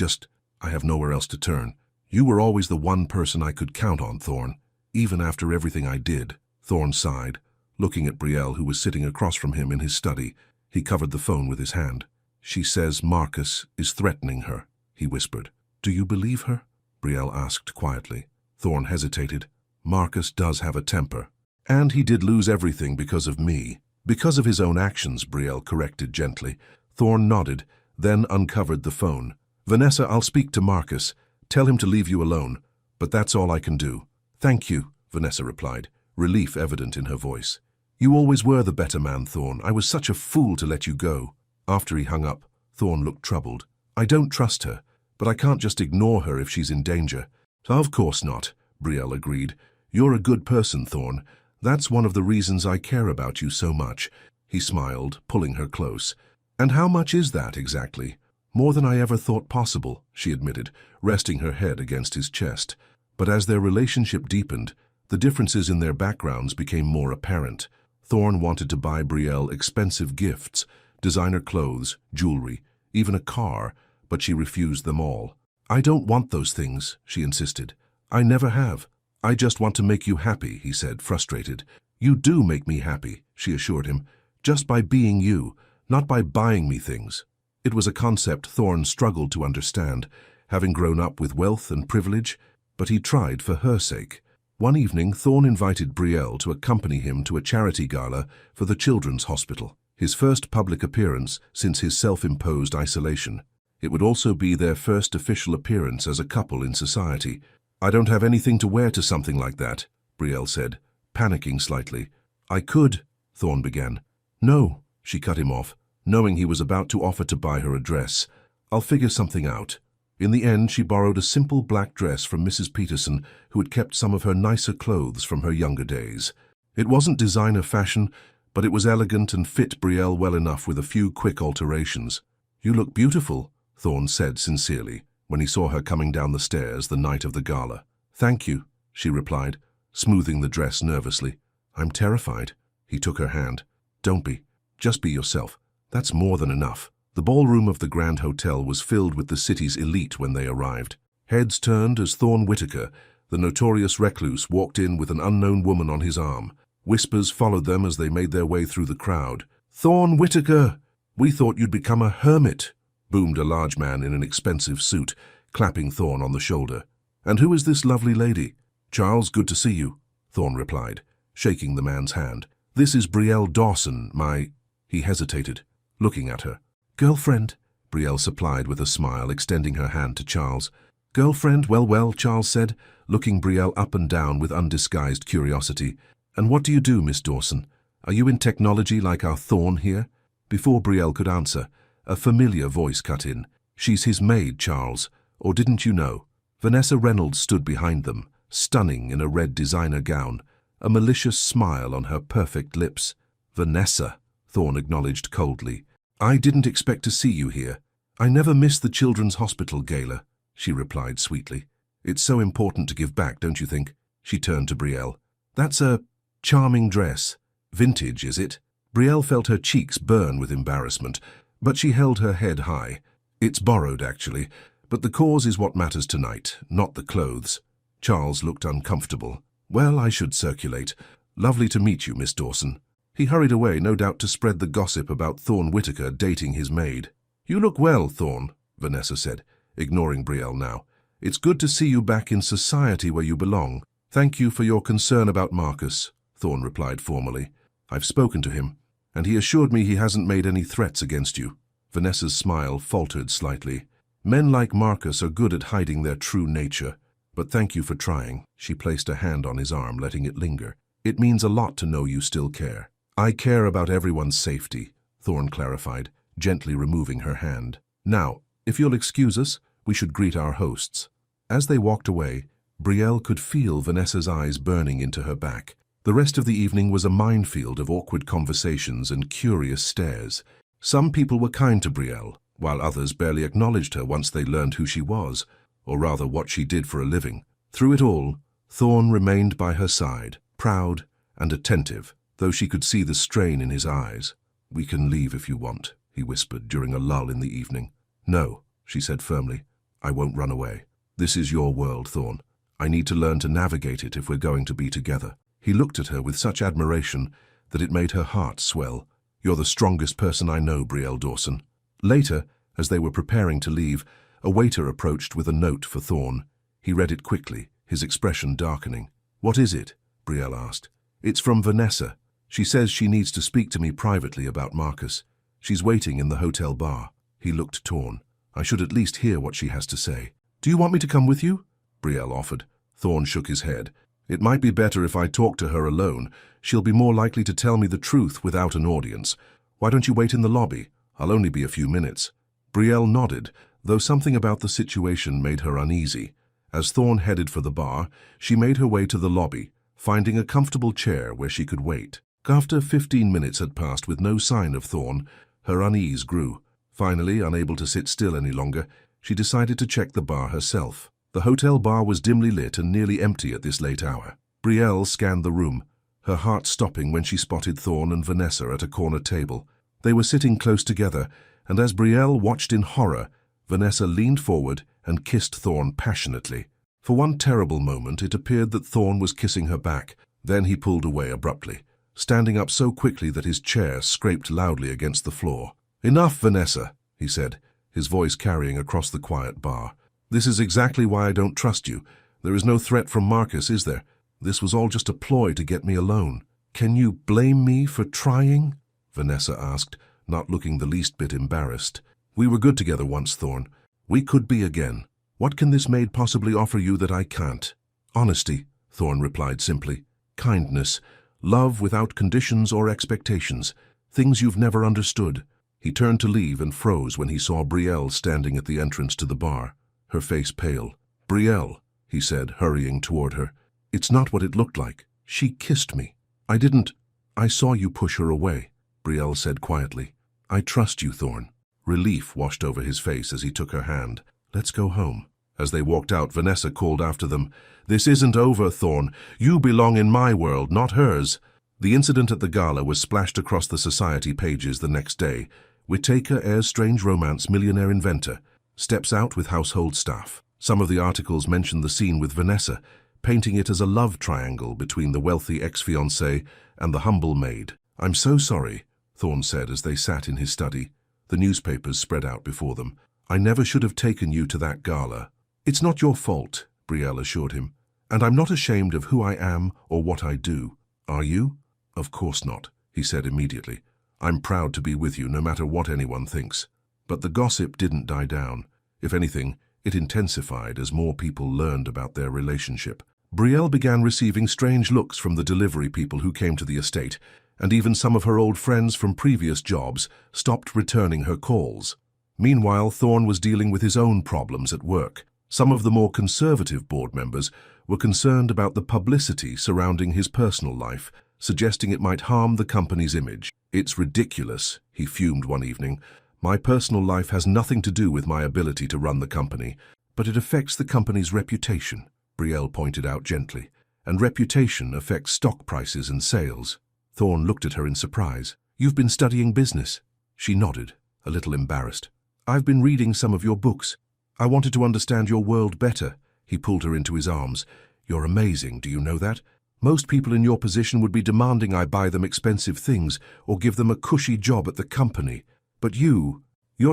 have nowhere else to turn. You were always the one person I could count on, Thorne, even after everything I did." Thorne sighed, looking at Brielle, who was sitting across from him in his study. He covered the phone with his hand. "She says Marcus is threatening her," he whispered. "Do you believe her?" Brielle asked quietly. Thorne hesitated. "Marcus does have a temper. And he did lose everything because of me." "Because of his own actions," Brielle corrected gently. Thorne nodded, then uncovered the phone. "Vanessa, I'll speak to Marcus. Tell him to leave you alone. But that's all I can do." "Thank you," Vanessa replied, relief evident in her voice. "You always were the better man, Thorne. I was such a fool to let you go." After he hung up, Thorne looked troubled. "I don't trust her, but I can't just ignore her if she's in danger." "Of course not," Brielle agreed. "You're a good person, Thorne. That's one of the reasons I care about you so much." He smiled, pulling her close. "And how much is that, exactly?" "More than I ever thought possible," she admitted, resting her head against his chest. But as their relationship deepened, the differences in their backgrounds became more apparent. Thorne wanted to buy Brielle expensive gifts, designer clothes, jewelry, even a car, but she refused them all. "I don't want those things," she insisted. "I never have. I just want to make you happy," he said, frustrated. "You do make me happy," she assured him, "just by being you, not by buying me things." It was a concept Thorne struggled to understand, having grown up with wealth and privilege, but he tried for her sake. One evening, Thorne invited Brielle to accompany him to a charity gala for the Children's Hospital, his first public appearance since his self-imposed isolation. It would also be their first official appearance as a couple in society. "I don't have anything to wear to something like that," Brielle said, panicking slightly. "I could," Thorne began. "No," she cut him off, knowing he was about to offer to buy her a dress. "I'll figure something out." In the end, she borrowed a simple black dress from Mrs. Peterson, who had kept some of her nicer clothes from her younger days. It wasn't designer fashion, but it was elegant and fit Brielle well enough with a few quick alterations. "You look beautiful," Thorne said sincerely, when he saw her coming down the stairs the night of the gala. "Thank you," she replied, smoothing the dress nervously. "I'm terrified." He took her hand. "Don't be. Just be yourself. That's more than enough." The ballroom of the Grand Hotel was filled with the city's elite when they arrived. Heads turned as Thorne Whitaker, the notorious recluse, walked in with an unknown woman on his arm. Whispers followed them as they made their way through the crowd. "Thorne Whitaker! We thought you'd become a hermit," boomed a large man in an expensive suit, clapping Thorne on the shoulder. "And who is this lovely lady?" "Charles, good to see you," Thorne replied, shaking the man's hand. "This is Brielle Dawson, my—" He hesitated, looking at her. "Girlfriend," Brielle supplied with a smile, extending her hand to Charles. "Girlfriend, well, Charles said, looking Brielle up and down with undisguised curiosity. "And what do you do, Miss Dawson? Are you in technology like our Thorne here?" Before Brielle could answer, a familiar voice cut in. "She's his maid, Charles, or didn't you know?" Vanessa Reynolds stood behind them, stunning in a red designer gown. a malicious smile on her perfect lips. "Vanessa," Thorne acknowledged coldly. "I didn't expect to see you here. I never miss the Children's Hospital Gala," she replied sweetly. "It's so important to give back, don't you think?" She turned to Brielle. "That's a charming dress. Vintage, is it?" Brielle felt her cheeks burn with embarrassment, but she held her head high. "It's borrowed, actually, but the cause is what matters tonight, not the clothes." Charles looked uncomfortable. "Well, I should circulate. Lovely to meet you, Miss Dawson." He hurried away, no doubt to spread the gossip about Thorne Whitaker dating his maid. "You look well, Thorne," Vanessa said, ignoring Brielle now. "It's good to see you back in society where you belong." "Thank you for your concern about Marcus," Thorne replied formally. "I've spoken to him, and he assured me he hasn't made any threats against you." Vanessa's smile faltered slightly. "Men like Marcus are good at hiding their true nature. But thank you for trying." She placed a hand on his arm, letting it linger. "It means a lot to know you still care." "I care about everyone's safety," Thorne clarified, gently removing her hand. "Now, if you'll excuse us, we should greet our hosts." As they walked away, Brielle could feel Vanessa's eyes burning into her back. The rest of the evening was a minefield of awkward conversations and curious stares. Some people were kind to Brielle, while others barely acknowledged her once they learned who she was, or rather what she did for a living. Through it all, Thorne remained by her side, proud and attentive, though she could see the strain in his eyes. "We can leave if you want," he whispered during a lull in the evening. "No," she said firmly. "I won't run away. This is your world, Thorne. I need to learn to navigate it if we're going to be together." He looked at her with such admiration that it made her heart swell. "You're the strongest person I know, Brielle Dawson." Later, as they were preparing to leave, a waiter approached with a note for Thorne. He read it quickly, his expression darkening. "What is it?" Brielle asked. "It's from Vanessa. She says she needs to speak to me privately about Marcus. She's waiting in the hotel bar." He looked torn. "I should at least hear what she has to say." "Do you want me to come with you?" Brielle offered. Thorne shook his head. "It might be better if I talk to her alone. She'll be more likely to tell me the truth without an audience. Why don't you wait in the lobby? I'll only be a few minutes." Brielle nodded, though something about the situation made her uneasy. As Thorne headed for the bar, she made her way to the lobby, finding a comfortable chair where she could wait. After 15 minutes had passed with no sign of Thorne, her unease grew. Finally, unable to sit still any longer, she decided to check the bar herself. The hotel bar was dimly lit and nearly empty at this late hour. Brielle scanned the room, her heart stopping when she spotted Thorne and Vanessa at a corner table. They were sitting close together, and as Brielle watched in horror, Vanessa leaned forward and kissed Thorne passionately. For one terrible moment, it appeared that Thorne was kissing her back. Then he pulled away abruptly, standing up so quickly that his chair scraped loudly against the floor. "Enough, Vanessa," he said, his voice carrying across the quiet bar. "This is exactly why I don't trust you. There is no threat from Marcus, is there? This was all just a ploy to get me alone." "Can you blame me for trying?" Vanessa asked, not looking the least bit embarrassed. "We were good together once, Thorne. We could be again. What can this maid possibly offer you that I can't?" "Honesty," Thorne replied simply. "Kindness. Love without conditions or expectations. Things you've never understood." He turned to leave and froze when he saw Brielle standing at the entrance to the bar, her face pale. "Brielle," he said, hurrying toward her. "It's not what it looked like. She kissed me." I saw you push her away," Brielle said quietly. "I trust you, Thorne." Relief washed over his face as he took her hand. "Let's go home." As they walked out, Vanessa called after them, "This isn't over, Thorne. You belong in my world, not hers." The incident at the gala was splashed across the society pages the next day. Whitaker heirs strange romance millionaire inventor. Steps out with household staff. Some of the articles mentioned the scene with Vanessa, painting it as a love triangle between the wealthy ex-fiancé and the humble maid. "I'm so sorry," Thorne said as they sat in his study. The newspapers spread out before them. "I never should have taken you to that gala." "It's not your fault," Brielle assured him. "And I'm not ashamed of who I am or what I do." "Are you?" "Of course not," he said immediately. "I'm proud to be with you no matter what anyone thinks." But the gossip didn't die down. If anything, it intensified as more people learned about their relationship. Brielle began receiving strange looks from the delivery people who came to the estate, and even some of her old friends from previous jobs stopped returning her calls. Meanwhile, Thorne was dealing with his own problems at work. Some of the more conservative board members were concerned about the publicity surrounding his personal life, suggesting it might harm the company's image. "It's ridiculous," he fumed one evening. "My personal life has nothing to do with my ability to run the company, but it affects the company's reputation," Brielle pointed out gently. "And reputation affects stock prices and sales." Thorne looked at her in surprise. "You've been studying business?" She nodded, a little embarrassed. "I've been reading some of your books. I wanted to understand your world better." He pulled her into his arms. "You're amazing, do you know that? Most people in your position would be demanding I buy them expensive things or give them a cushy job at the company. But you're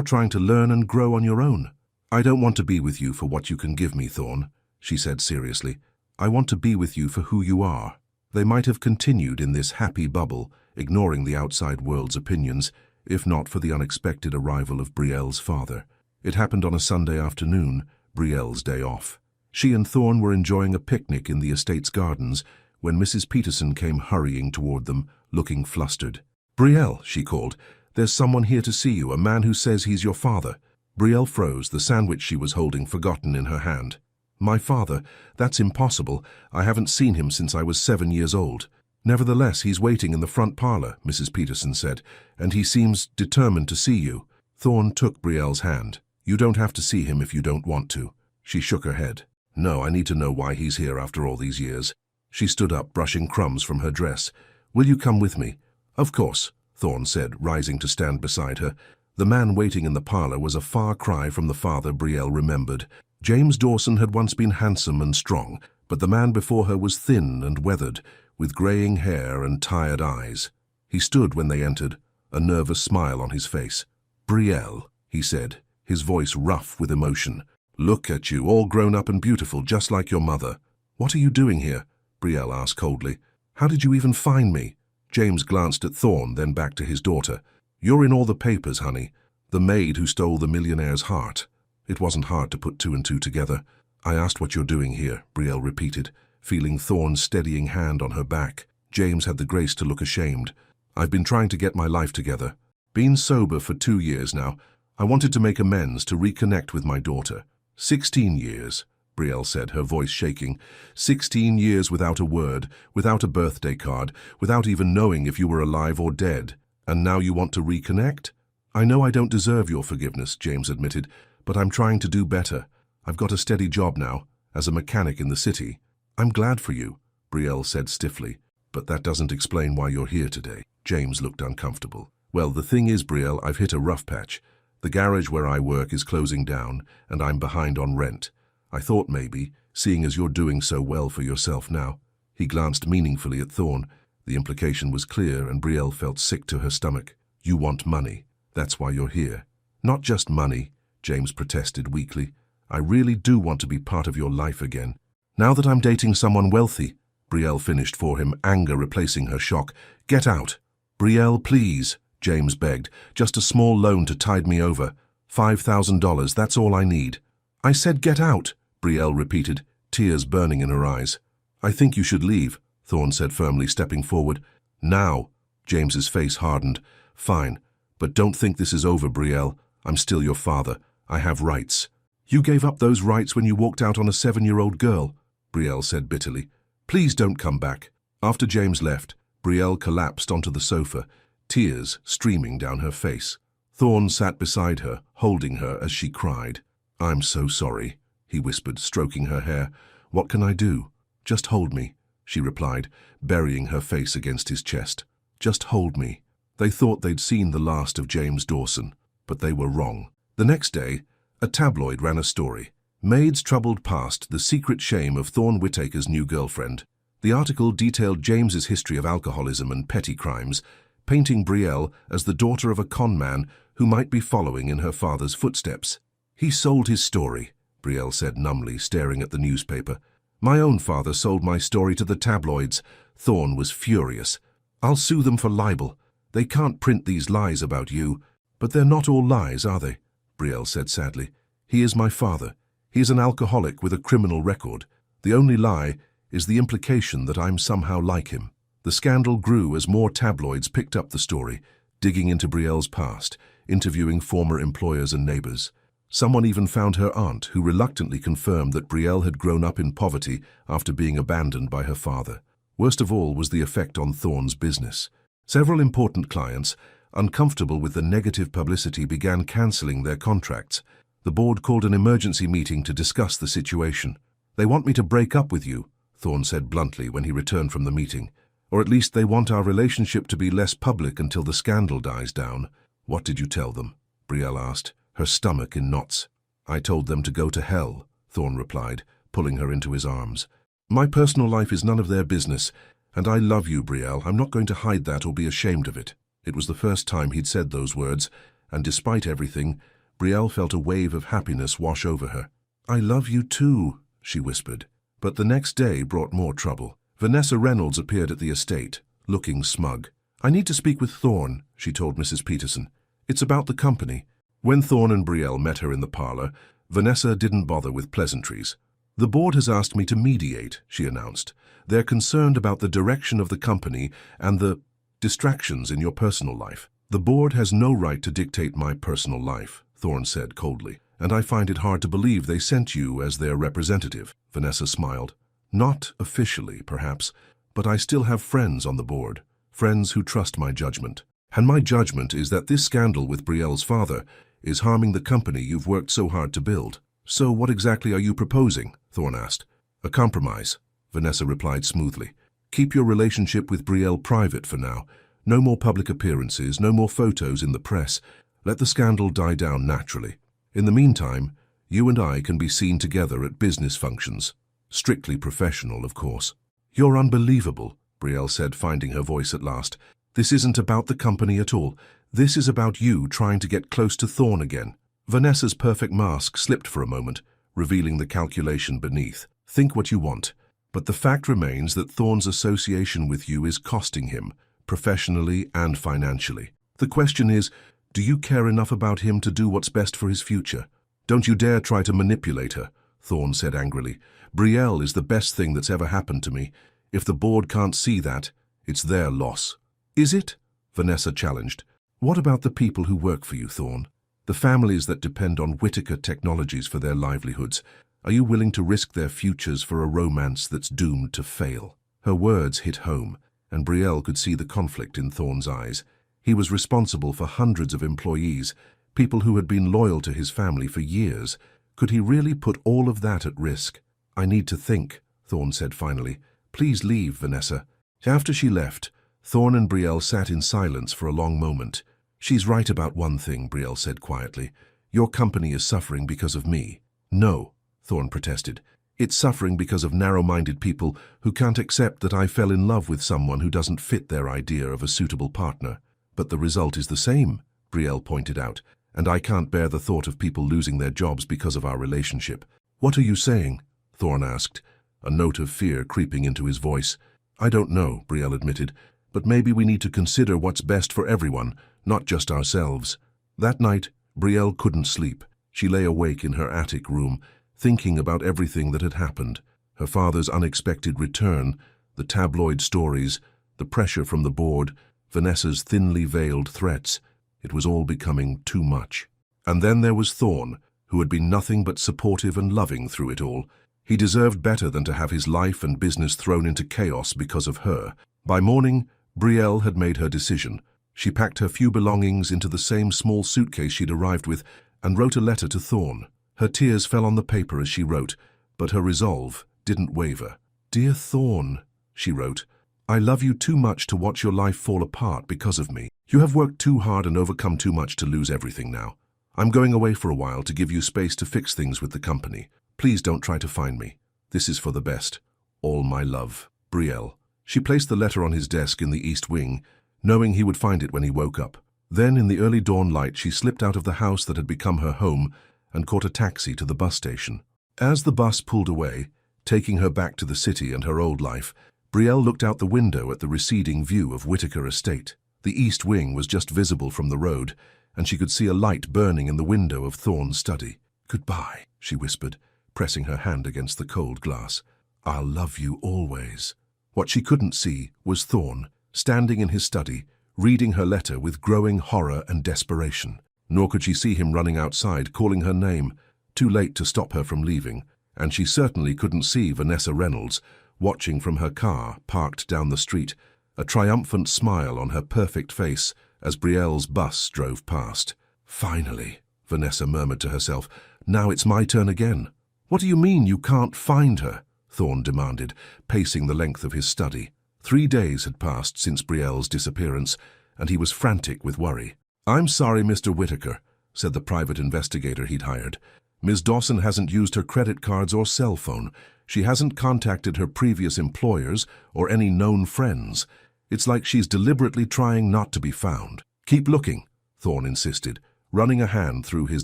trying to learn and grow on your own." "I don't want to be with you for what you can give me, Thorne," she said seriously. "I want to be with you for who you are." They might have continued in this happy bubble, ignoring the outside world's opinions, if not for the unexpected arrival of Brielle's father. It happened on a Sunday afternoon, Brielle's day off. She and Thorne were enjoying a picnic in the estate's gardens when Mrs. Peterson came hurrying toward them, looking flustered. "Brielle," she called, "there's someone here to see you, a man who says he's your father." Brielle froze, the sandwich she was holding forgotten in her hand. "My father? That's impossible. I haven't seen him since I was 7 years old." "Nevertheless, he's waiting in the front parlor," Mrs. Peterson said, "and he seems determined to see you." Thorne took Brielle's hand. "You don't have to see him if you don't want to." She shook her head. "No, I need to know why he's here after all these years." She stood up, brushing crumbs from her dress. "Will you come with me?" "Of course," Thorne said, rising to stand beside her. The man waiting in the parlor was a far cry from the father Brielle remembered. James Dawson had once been handsome and strong, but the man before her was thin and weathered, with graying hair and tired eyes. He stood when they entered, a nervous smile on his face. "Brielle," he said, his voice rough with emotion. "Look at you, all grown up and beautiful, just like your mother." "What are you doing here?" Brielle asked coldly. "How did you even find me?" James glanced at Thorne, then back to his daughter. "You're in all the papers, honey. The maid who stole the millionaire's heart." It wasn't hard to put two and two together. "I asked what you're doing here," Brielle repeated, feeling Thorne's steadying hand on her back. James had the grace to look ashamed. "I've been trying to get my life together. Been sober for 2 years now. I wanted to make amends, to reconnect with my daughter." 16 years, Brielle said, her voice shaking. 16 years without a word, without a birthday card, without even knowing if you were alive or dead. And now you want to reconnect? "I know I don't deserve your forgiveness," James admitted, "but I'm trying to do better. I've got a steady job now, as a mechanic in the city." "I'm glad for you," Brielle said stiffly, "but that doesn't explain why you're here today." James looked uncomfortable. "Well, the thing is, Brielle, I've hit a rough patch. The garage where I work is closing down, and I'm behind on rent. I thought maybe, seeing as you're doing so well for yourself now." He glanced meaningfully at Thorne. The implication was clear, and Brielle felt sick to her stomach. "You want money. That's why you're here." "Not just money," James protested weakly. "I really do want to be part of your life again. Now that I'm dating someone wealthy," Brielle finished for him, anger replacing her shock. "Get out." "Brielle, please," James begged. "Just a small loan to tide me over. $5,000, that's all I need." "I said get out," Brielle repeated, tears burning in her eyes. "I think you should leave," Thorne said firmly, stepping forward. "Now." James's face hardened. "Fine, but don't think this is over, Brielle. I'm still your father. I have rights." "You gave up those rights when you walked out on a 7-year-old girl," Brielle said bitterly. "Please don't come back." After James left, Brielle collapsed onto the sofa, tears streaming down her face. Thorne sat beside her, holding her as she cried. "I'm so sorry," he whispered, stroking her hair. "What can I do?" "Just hold me," she replied, burying her face against his chest. "Just hold me." They thought they'd seen the last of James Dawson, but they were wrong. The next day, a tabloid ran a story. Maid's troubled past, the secret shame of Thorne Whitaker's new girlfriend. The article detailed James's history of alcoholism and petty crimes, painting Brielle as the daughter of a con man who might be following in her father's footsteps. "He sold his story," Brielle said numbly, staring at the newspaper. "My own father sold my story to the tabloids." Thorne was furious. "I'll sue them for libel. They can't print these lies about you." "But they're not all lies, are they?" Brielle said sadly. "He is my father. He is an alcoholic with a criminal record. The only lie is the implication that I'm somehow like him." The scandal grew as more tabloids picked up the story, digging into Brielle's past, interviewing former employers and neighbors. Someone even found her aunt, who reluctantly confirmed that Brielle had grown up in poverty after being abandoned by her father. Worst of all was the effect on Thorne's business. Several important clients, uncomfortable with the negative publicity, began cancelling their contracts. The board called an emergency meeting to discuss the situation. "They want me to break up with you," Thorne said bluntly when he returned from the meeting. "Or at least they want our relationship to be less public until the scandal dies down." "What did you tell them?" Brielle asked, her stomach in knots. "I told them to go to hell," Thorne replied, pulling her into his arms. "My personal life is none of their business, and I love you, Brielle. I'm not going to hide that or be ashamed of it." It was the first time he'd said those words, and despite everything, Brielle felt a wave of happiness wash over her. "I love you too," she whispered. But the next day brought more trouble. Vanessa Reynolds appeared at the estate, looking smug. "I need to speak with Thorne," she told Mrs. Peterson. "It's about the company." When Thorne and Brielle met her in the parlor, Vanessa didn't bother with pleasantries. "The board has asked me to mediate," she announced. "They're concerned about the direction of the company and the distractions in your personal life." "The board has no right to dictate my personal life," Thorne said coldly, "and I find it hard to believe they sent you as their representative." Vanessa smiled. "Not officially, perhaps, but I still have friends on the board, friends who trust my judgment. And my judgment is that this scandal with Brielle's father is harming the company you've worked so hard to build." "So what exactly are you proposing?" Thorne asked. "A compromise," Vanessa replied smoothly. "Keep your relationship with Brielle private for now. No more public appearances, no more photos in the press. Let the scandal die down naturally. In the meantime, you and I can be seen together at business functions. Strictly professional, of course." "You're unbelievable," Brielle said, finding her voice at last. "This isn't about the company at all. This is about you trying to get close to Thorne again." Vanessa's perfect mask slipped for a moment, revealing the calculation beneath. "Think what you want, but the fact remains that Thorne's association with you is costing him, professionally and financially. The question is, do you care enough about him to do what's best for his future?" "Don't you dare try to manipulate her," Thorne said angrily. "Brielle is the best thing that's ever happened to me. If the board can't see that, it's their loss." "Is it?" Vanessa challenged. "What about the people who work for you, Thorne? The families that depend on Whittaker Technologies for their livelihoods? Are you willing to risk their futures for a romance that's doomed to fail?" Her words hit home, and Brielle could see the conflict in Thorne's eyes. He was responsible for hundreds of employees, people who had been loyal to his family for years. Could he really put all of that at risk? "I need to think," Thorne said finally. "Please leave, Vanessa." After she left, Thorne and Brielle sat in silence for a long moment. "She's right about one thing," Brielle said quietly. "Your company is suffering because of me." "No," Thorne protested. "It's suffering because of narrow-minded people who can't accept that I fell in love with someone who doesn't fit their idea of a suitable partner." "But the result is the same," Brielle pointed out, "and I can't bear the thought of people losing their jobs because of our relationship." "What are you saying?" Thorne asked, a note of fear creeping into his voice. "I don't know," Brielle admitted, "but maybe we need to consider what's best for everyone, not just ourselves." That night, Brielle couldn't sleep. She lay awake in her attic room, thinking about everything that had happened. Her father's unexpected return, the tabloid stories, the pressure from the board, Vanessa's thinly veiled threats. It was all becoming too much. And then there was Thorne, who had been nothing but supportive and loving through it all. He deserved better than to have his life and business thrown into chaos because of her. By morning, Brielle had made her decision. She packed her few belongings into the same small suitcase she'd arrived with and wrote a letter to Thorne. Her tears fell on the paper as she wrote, but her resolve didn't waver. "Dear Thorne," she wrote, "I love you too much to watch your life fall apart because of me. You have worked too hard and overcome too much to lose everything now. I'm going away for a while to give you space to fix things with the company. Please don't try to find me. This is for the best. All my love. Brielle." She placed the letter on his desk in the East Wing, knowing he would find it when he woke up. Then, in the early dawn light, she slipped out of the house that had become her home and caught a taxi to the bus station. As the bus pulled away, taking her back to the city and her old life, Brielle looked out the window at the receding view of Whittaker Estate. The East Wing was just visible from the road, and she could see a light burning in the window of Thorne's study. "Goodbye," she whispered, pressing her hand against the cold glass. "I'll love you always." What she couldn't see was Thorne, standing in his study, reading her letter with growing horror and desperation. nor could she see him running outside, calling her name, too late to stop her from leaving, and she certainly couldn't see Vanessa Reynolds, watching from her car parked down the street, a triumphant smile on her perfect face as Brielle's bus drove past. "Finally," Vanessa murmured to herself, "now it's my turn again." "What do you mean you can't find her?" Thorne demanded, pacing the length of his study. 3 days had passed since Brielle's disappearance, and he was frantic with worry. "I'm sorry, Mr. Whitaker," said the private investigator he'd hired. "Ms. Dawson hasn't used her credit cards or cell phone. She hasn't contacted her previous employers or any known friends. It's like she's deliberately trying not to be found." "Keep looking," Thorne insisted, running a hand through his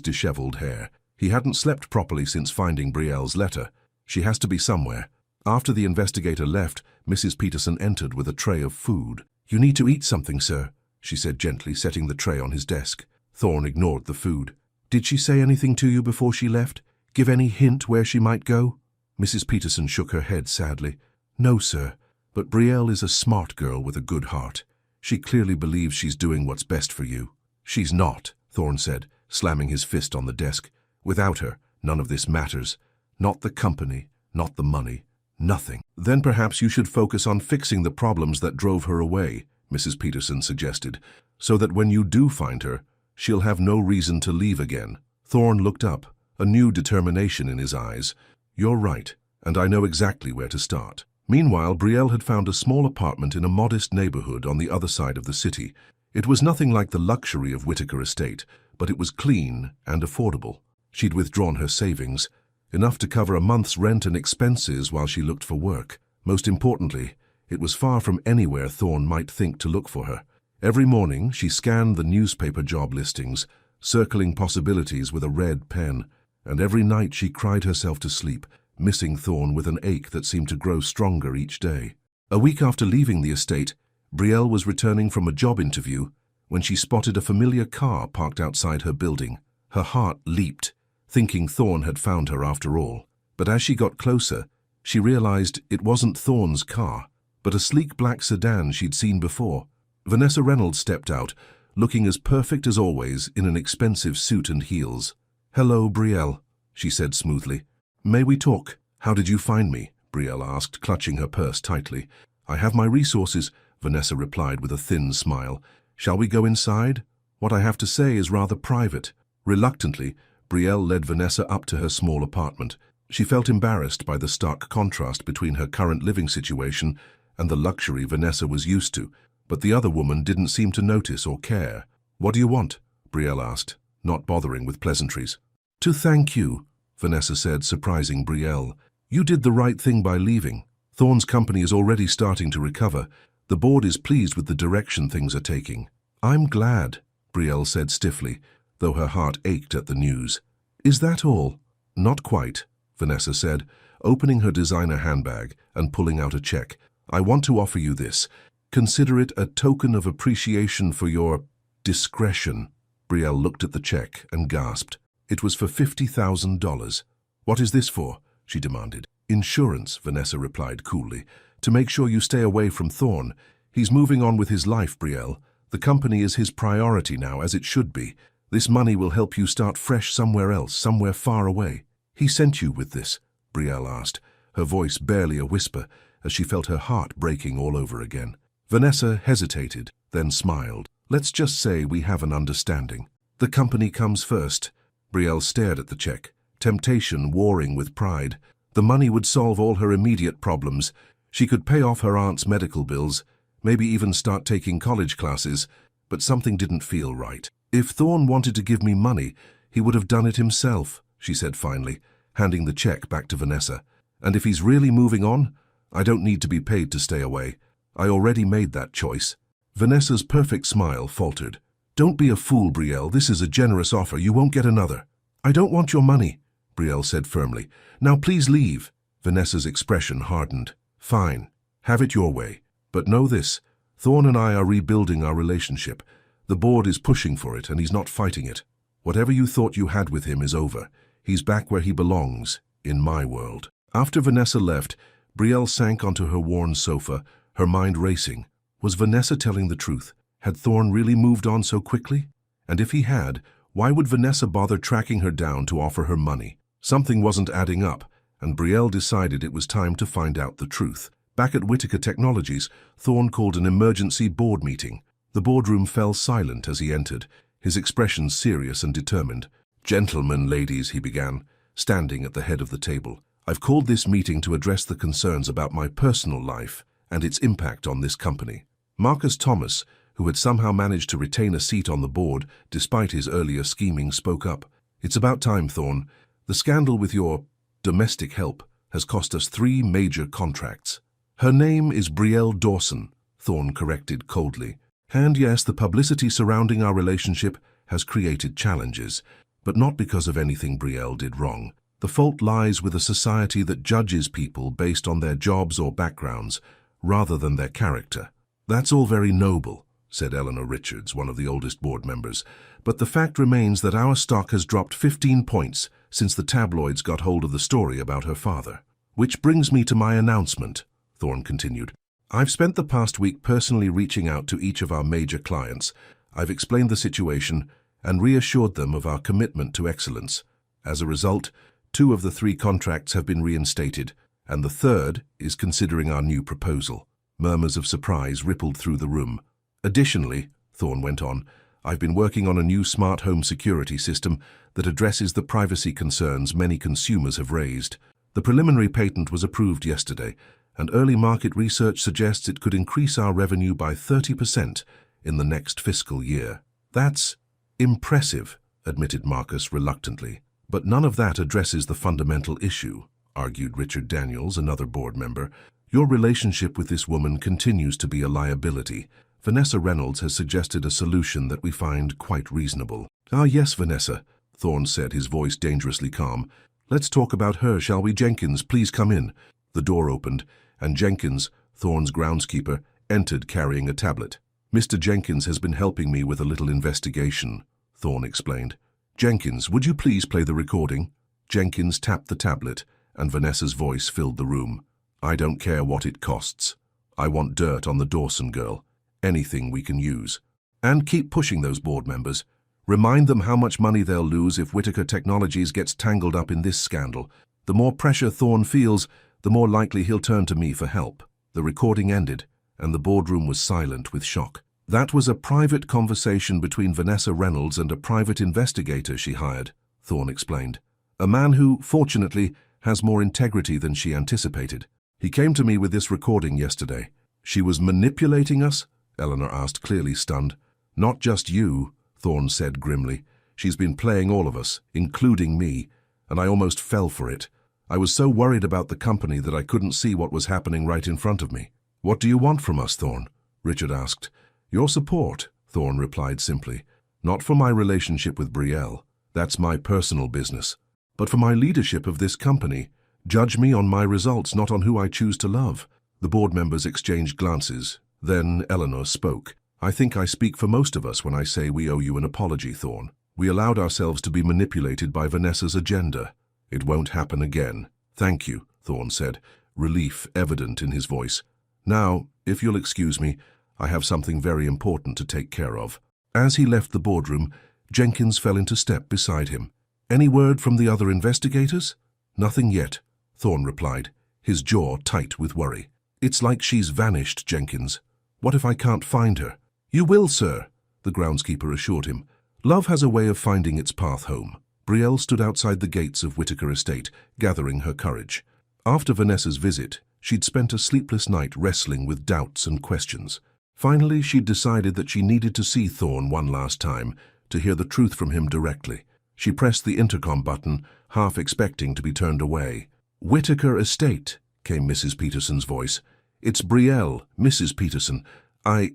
disheveled hair. He hadn't slept properly since finding Brielle's letter. She has to be somewhere. After the investigator left, Mrs. Peterson entered with a tray of food. "You need to eat something, sir," she said gently, setting the tray on his desk. Thorne ignored the food. "Did she say anything to you before she left? Give any hint where she might go?" Mrs. Peterson shook her head sadly. "No, sir, but Brielle is a smart girl with a good heart. She clearly believes she's doing what's best for you." "She's not," Thorne said, slamming his fist on the desk. "Without her, none of this matters. Not the company, not the money, nothing." "Then perhaps you should focus on fixing the problems that drove her away," Mrs. Peterson suggested, "so that when you do find her, she'll have no reason to leave again." Thorne looked up, a new determination in his eyes. "You're right, and I know exactly where to start." Meanwhile, Brielle had found a small apartment in a modest neighborhood on the other side of the city. It was nothing like the luxury of Whitaker Estate, but it was clean and affordable. She'd withdrawn her savings, enough to cover a month's rent and expenses while she looked for work. Most importantly, it was far from anywhere Thorne might think to look for her. Every morning, she scanned the newspaper job listings, circling possibilities with a red pen, and every night she cried herself to sleep, missing Thorne with an ache that seemed to grow stronger each day. A week after leaving the estate, Brielle was returning from a job interview when she spotted a familiar car parked outside her building. Her heart leaped, thinking Thorne had found her after all. But as she got closer, she realized it wasn't Thorne's car, but a sleek black sedan she'd seen before. Vanessa Reynolds stepped out, looking as perfect as always in an expensive suit and heels. "Hello, Brielle," she said smoothly. "May we talk?" "How did you find me?" Brielle asked, clutching her purse tightly. "I have my resources," Vanessa replied with a thin smile. "Shall we go inside? What I have to say is rather private." Reluctantly, Brielle led Vanessa up to her small apartment. She felt embarrassed by the stark contrast between her current living situation and the luxury Vanessa was used to, but the other woman didn't seem to notice or care. "What do you want?" Brielle asked, not bothering with pleasantries. "To thank you," Vanessa said, surprising Brielle. "You did the right thing by leaving. Thorne's company is already starting to recover. The board is pleased with the direction things are taking." "I'm glad," Brielle said stiffly, though her heart ached at the news. "Is that all?" "Not quite," Vanessa said, opening her designer handbag and pulling out a check. "I want to offer you this. Consider it a token of appreciation for your discretion." Brielle looked at the check and gasped. It was for $50,000. "What is this for?" she demanded. "Insurance," Vanessa replied coolly. "To make sure you stay away from Thorne. He's moving on with his life, Brielle. The company is his priority now, as it should be. This money will help you start fresh somewhere else, somewhere far away." "He sent you with this?" Brielle asked, her voice barely a whisper, as she felt her heart breaking all over again. Vanessa hesitated, then smiled. "Let's just say we have an understanding. The company comes first." Brielle stared at the check, temptation warring with pride. The money would solve all her immediate problems. She could pay off her aunt's medical bills, maybe even start taking college classes, but something didn't feel right. "If Thorne wanted to give me money, he would have done it himself," she said finally, handing the check back to Vanessa. "And if he's really moving on, I don't need to be paid to stay away. I already made that choice." Vanessa's perfect smile faltered. "Don't be a fool, Brielle. This is a generous offer. You won't get another." "I don't want your money," Brielle said firmly. "Now please leave." Vanessa's expression hardened. "Fine. Have it your way. But know this. Thorne and I are rebuilding our relationship. The board is pushing for it, and he's not fighting it. Whatever you thought you had with him is over. He's back where he belongs, in my world." After Vanessa left, Brielle sank onto her worn sofa, her mind racing. Was Vanessa telling the truth? Had Thorne really moved on so quickly? And if he had, Why would Vanessa bother tracking her down to offer her money? Something wasn't adding up, and Brielle decided it was time to find out the truth. Back at Whitaker Technologies, Thorne called an emergency board meeting. The boardroom fell silent as he entered, his expression serious and determined. "Gentlemen, ladies," he began, standing at the head of the table. "I've called this meeting to address the concerns about my personal life and its impact on this company." Marcus Thomas, who had somehow managed to retain a seat on the board despite his earlier scheming, spoke up. "It's about time, Thorne. The scandal with your domestic help has cost us 3 major contracts." "Her name is Brielle Dawson," Thorne corrected coldly. "And yes, the publicity surrounding our relationship has created challenges, but not because of anything Brielle did wrong. The fault lies with a society that judges people based on their jobs or backgrounds, rather than their character." "That's all very noble," said Eleanor Richards, one of the oldest board members, "but the fact remains that our stock has dropped 15 points since the tabloids got hold of the story about her father. Which brings me to my announcement," Thorne continued. "I've spent the past week personally reaching out to each of our major clients. I've explained the situation and reassured them of our commitment to excellence. As a result, 2 of the 3 contracts have been reinstated, and the 3rd is considering our new proposal." Murmurs of surprise rippled through the room. "Additionally," Thorne went on, "I've been working on a new smart home security system that addresses the privacy concerns many consumers have raised. The preliminary patent was approved yesterday, and early market research suggests it could increase our revenue by 30% in the next fiscal year." "That's impressive," admitted Marcus reluctantly. "But none of that addresses the fundamental issue," argued Richard Daniels, another board member. "Your relationship with this woman continues to be a liability. Vanessa Reynolds has suggested a solution that we find quite reasonable." "Ah, yes, Vanessa," Thorne said, his voice dangerously calm. "Let's talk about her, shall we? Jenkins, please come in." The door opened, and Jenkins, Thorne's groundskeeper, entered carrying a tablet. "Mr. Jenkins has been helping me with a little investigation," Thorne explained. "Jenkins, would you please play the recording?" Jenkins tapped the tablet, and Vanessa's voice filled the room. "I don't care what it costs. I want dirt on the Dawson girl. Anything we can use. And keep pushing those board members. Remind them how much money they'll lose if Whitaker Technologies gets tangled up in this scandal. The more pressure Thorne feels, the more likely he'll turn to me for help." The recording ended, and the boardroom was silent with shock. "That was a private conversation between Vanessa Reynolds and a private investigator she hired," Thorne explained. "A man who, fortunately, has more integrity than she anticipated. He came to me with this recording yesterday." "She was manipulating us?" Eleanor asked, clearly stunned. "Not just you," Thorne said grimly. "She's been playing all of us, including me, and I almost fell for it. I was so worried about the company that I couldn't see what was happening right in front of me." "What do you want from us, Thorne?" Richard asked. "Your support," Thorne replied simply. "Not for my relationship with Brielle. That's my personal business. But for my leadership of this company. Judge me on my results, not on who I choose to love." The board members exchanged glances. Then Eleanor spoke. "I think I speak for most of us when I say we owe you an apology, Thorne. We allowed ourselves to be manipulated by Vanessa's agenda. It won't happen again." "Thank you," Thorne said, relief evident in his voice. "Now, if you'll excuse me, I have something very important to take care of." As he left the boardroom, Jenkins fell into step beside him. "Any word from the other investigators?" "Nothing yet," Thorne replied, his jaw tight with worry. "It's like she's vanished, Jenkins. What if I can't find her?" "You will, sir," the groundskeeper assured him. "Love has a way of finding its path home." Brielle stood outside the gates of Whitaker Estate, gathering her courage. After Vanessa's visit, she'd spent a sleepless night wrestling with doubts and questions. Finally, she'd decided that she needed to see Thorne one last time, to hear the truth from him directly. She pressed the intercom button, half expecting to be turned away. "Whitaker Estate," came Mrs. Peterson's voice. "It's Brielle, Mrs. Peterson. I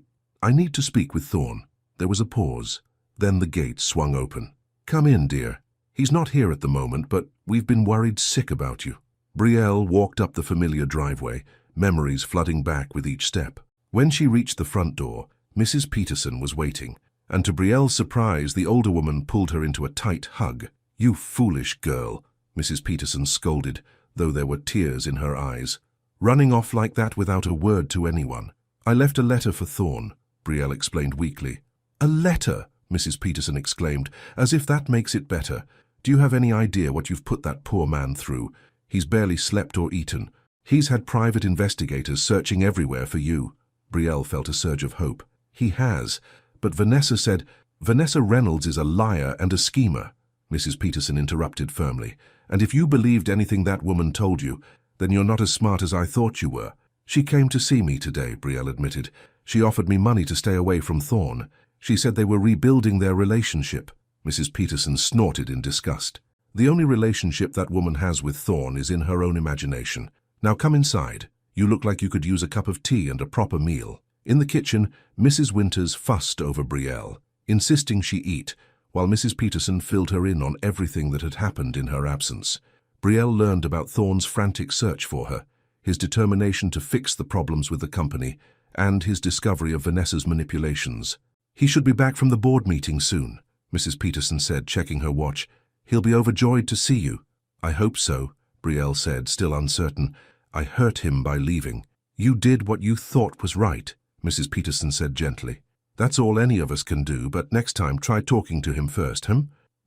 need to speak with Thorne." There was a pause. Then the gate swung open. "Come in, dear. He's not here at the moment, but we've been worried sick about you." Brielle walked up the familiar driveway, memories flooding back with each step. When she reached the front door, Mrs. Peterson was waiting, and to Brielle's surprise, the older woman pulled her into a tight hug. "You foolish girl," Mrs. Peterson scolded, though there were tears in her eyes. "Running off like that without a word to anyone." "I left a letter for Thorne," Brielle explained weakly. "A letter?" Mrs. Peterson exclaimed, as if that makes it better. Do you have any idea what you've put that poor man through? He's barely slept or eaten. He's had private investigators searching everywhere for you. Brielle felt a surge of hope. He has, but Vanessa said, Vanessa Reynolds is a liar and a schemer, Mrs. Peterson interrupted firmly. And if you believed anything that woman told you, then you're not as smart as I thought you were. She came to see me today, Brielle admitted. She offered me money to stay away from Thorne. She said they were rebuilding their relationship. Mrs. Peterson snorted in disgust. The only relationship that woman has with Thorne is in her own imagination. Now come inside. You look like you could use a cup of tea and a proper meal. In the kitchen, Mrs. Winters fussed over Brielle, insisting she eat, while Mrs. Peterson filled her in on everything that had happened in her absence. Brielle learned about Thorne's frantic search for her, his determination to fix the problems with the company, and his discovery of Vanessa's manipulations. He should be back from the board meeting soon, Mrs. Peterson said, checking her watch. He'll be overjoyed to see you. I hope so, Brielle said, still uncertain. I hurt him by leaving. You did what you thought was right, Mrs. Peterson said gently. That's all any of us can do, but next time try talking to him first,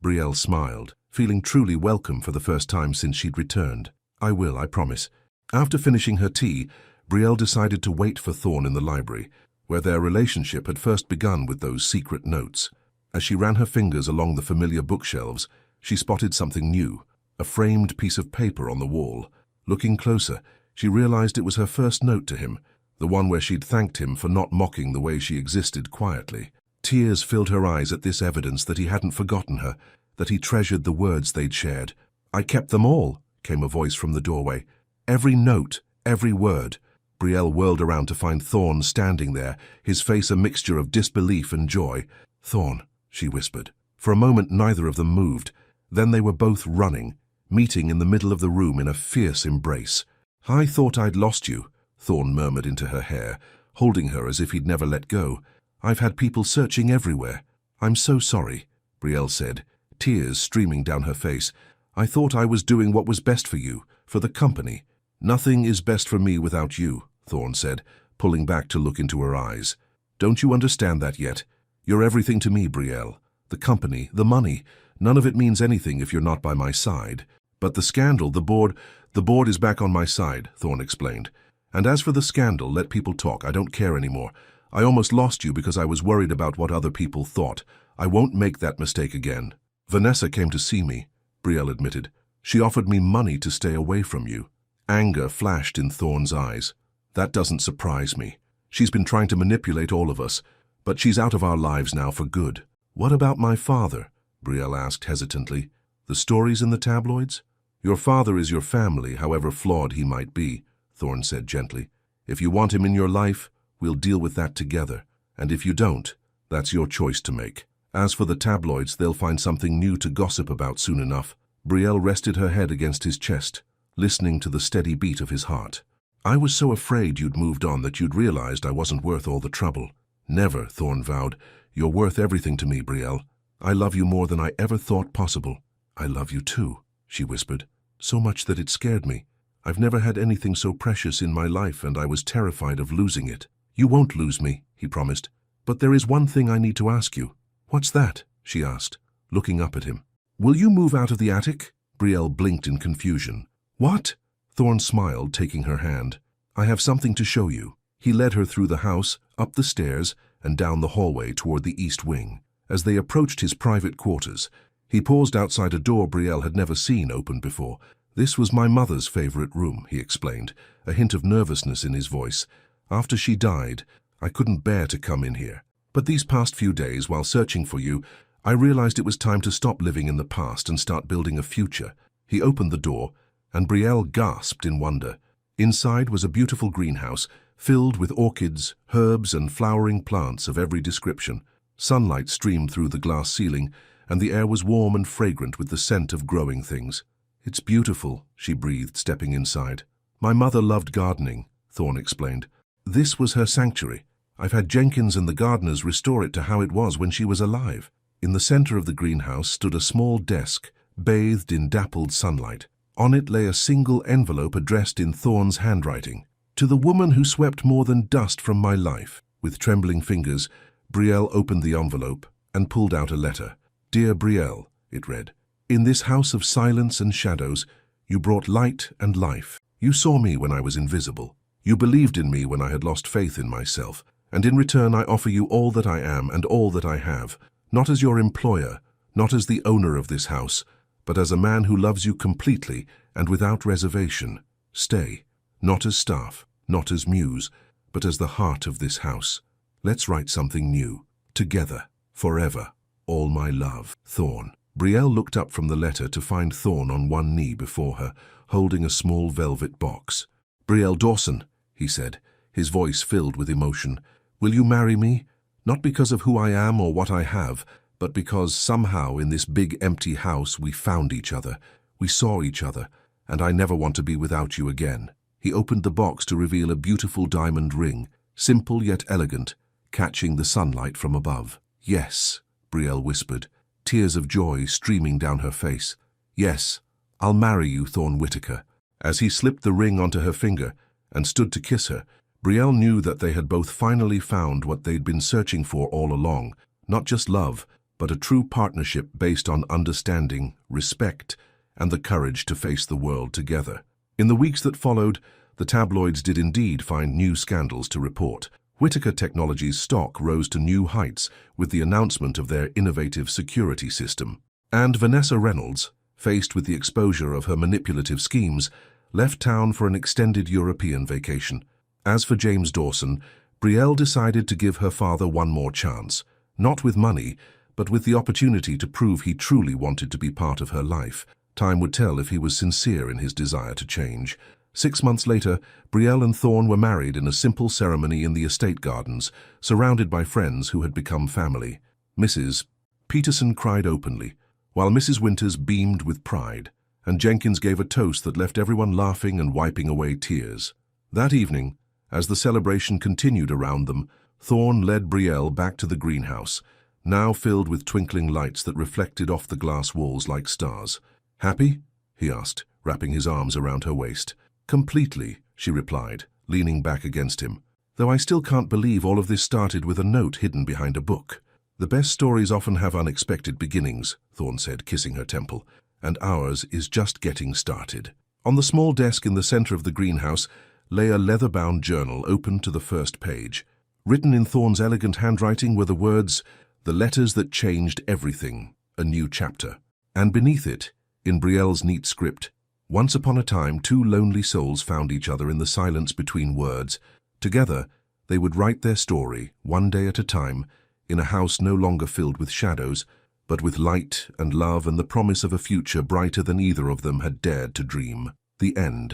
Brielle smiled, feeling truly welcome for the first time since she'd returned. I will, I promise. After finishing her tea, Brielle decided to wait for Thorne in the library, where their relationship had first begun with those secret notes. As she ran her fingers along the familiar bookshelves, she spotted something new, a framed piece of paper on the wall. Looking closer, she realized it was her first note to him, the one where she'd thanked him for not mocking the way she existed quietly. Tears filled her eyes at this evidence that he hadn't forgotten her, that he treasured the words they'd shared. I kept them all, came a voice from the doorway. Every note, every word. Brielle whirled around to find Thorne standing there, his face a mixture of disbelief and joy. Thorne, she whispered. For a moment neither of them moved. Then they were both running, meeting in the middle of the room in a fierce embrace. I thought I'd lost you, Thorne murmured into her hair, holding her as if he'd never let go. I've had people searching everywhere. I'm so sorry, Brielle said, tears streaming down her face. I thought I was doing what was best for you, for the company. Nothing is best for me without you, Thorne said, pulling back to look into her eyes. Don't you understand that yet? You're everything to me, Brielle. The company, the money, none of it means anything if you're not by my side. But the scandal, the board is back on my side, Thorne explained. And as for the scandal, let people talk. I don't care anymore. I almost lost you because I was worried about what other people thought. I won't make that mistake again. Vanessa came to see me, Brielle admitted. She offered me money to stay away from you. Anger flashed in Thorne's eyes. That doesn't surprise me. She's been trying to manipulate all of us, but she's out of our lives now for good. What about my father? Brielle asked hesitantly. The stories in the tabloids? Your father is your family, however flawed he might be, Thorne said gently. If you want him in your life, we'll deal with that together. And if you don't, that's your choice to make. As for the tabloids, they'll find something new to gossip about soon enough. Brielle rested her head against his chest, listening to the steady beat of his heart. I was so afraid you'd moved on that you'd realized I wasn't worth all the trouble. Never, Thorne vowed. You're worth everything to me, Brielle. I love you more than I ever thought possible. I love you too, she whispered, so much that it scared me. I've never had anything so precious in my life, and I was terrified of losing it. You won't lose me, he promised. But there is one thing I need to ask you. What's that? She asked, looking up at him. Will you move out of the attic? Brielle blinked in confusion. What? Thorne smiled, taking her hand. I have something to show you. He led her through the house, up the stairs, and down the hallway toward the east wing. As they approached his private quarters, he paused outside a door Brielle had never seen open before. This was my mother's favorite room, he explained, a hint of nervousness in his voice. After she died, I couldn't bear to come in here. But these past few days, while searching for you, I realized it was time to stop living in the past and start building a future. He opened the door, and Brielle gasped in wonder. Inside was a beautiful greenhouse, filled with orchids, herbs, and flowering plants of every description. Sunlight streamed through the glass ceiling, and the air was warm and fragrant with the scent of growing things. It's beautiful, she breathed, stepping inside. My mother loved gardening, Thorne explained. This was her sanctuary. I've had Jenkins and the gardeners restore it to how it was when she was alive. In the center of the greenhouse stood a small desk, bathed in dappled sunlight. On it lay a single envelope addressed in Thorne's handwriting. To the woman who swept more than dust from my life. With trembling fingers, Brielle opened the envelope, and pulled out a letter. "Dear Brielle," it read, "in this house of silence and shadows, you brought light and life. You saw me when I was invisible. You believed in me when I had lost faith in myself, and in return I offer you all that I am and all that I have, not as your employer, not as the owner of this house, but as a man who loves you completely and without reservation. Stay, not as staff, not as muse, but as the heart of this house. Let's write something new, together, forever. All my love, Thorn." Brielle looked up from the letter to find Thorn on one knee before her, holding a small velvet box. "Brielle Dawson," he said, his voice filled with emotion, "will you marry me? Not because of who I am or what I have, but because somehow in this big empty house we found each other, we saw each other, and I never want to be without you again." He opened the box to reveal a beautiful diamond ring, simple yet elegant, catching the sunlight from above. "Yes," Brielle whispered, tears of joy streaming down her face. "Yes, I'll marry you, Thorn Whitaker." As he slipped the ring onto her finger and stood to kiss her, Brielle knew that they had both finally found what they'd been searching for all along, not just love, but a true partnership based on understanding, respect, and the courage to face the world together. In the weeks that followed, the tabloids did indeed find new scandals to report. Whitaker Technologies' stock rose to new heights with the announcement of their innovative security system. And Vanessa Reynolds, faced with the exposure of her manipulative schemes, left town for an extended European vacation. As for James Dawson, Brielle decided to give her father one more chance, not with money, but with the opportunity to prove he truly wanted to be part of her life. Time would tell if he was sincere in his desire to change. 6 months later, Brielle and Thorn were married in a simple ceremony in the estate gardens, surrounded by friends who had become family. Mrs. Peterson cried openly, while Mrs. Winters beamed with pride, and Jenkins gave a toast that left everyone laughing and wiping away tears. That evening, as the celebration continued around them, Thorn led Brielle back to the greenhouse, now filled with twinkling lights that reflected off the glass walls like stars. "Happy?" he asked, wrapping his arms around her waist. "Completely," she replied, leaning back against him. "Though I still can't believe all of this started with a note hidden behind a book." "The best stories often have unexpected beginnings," Thorn said, kissing her temple, "and ours is just getting started." On the small desk in the center of the greenhouse lay a leather-bound journal open to the first page. Written in Thorn's elegant handwriting were the words, "The letters that changed everything, a new chapter." And beneath it, in Brielle's neat script, "Once upon a time, two lonely souls found each other in the silence between words. Together, they would write their story, one day at a time, in a house no longer filled with shadows, but with light and love and the promise of a future brighter than either of them had dared to dream." The end.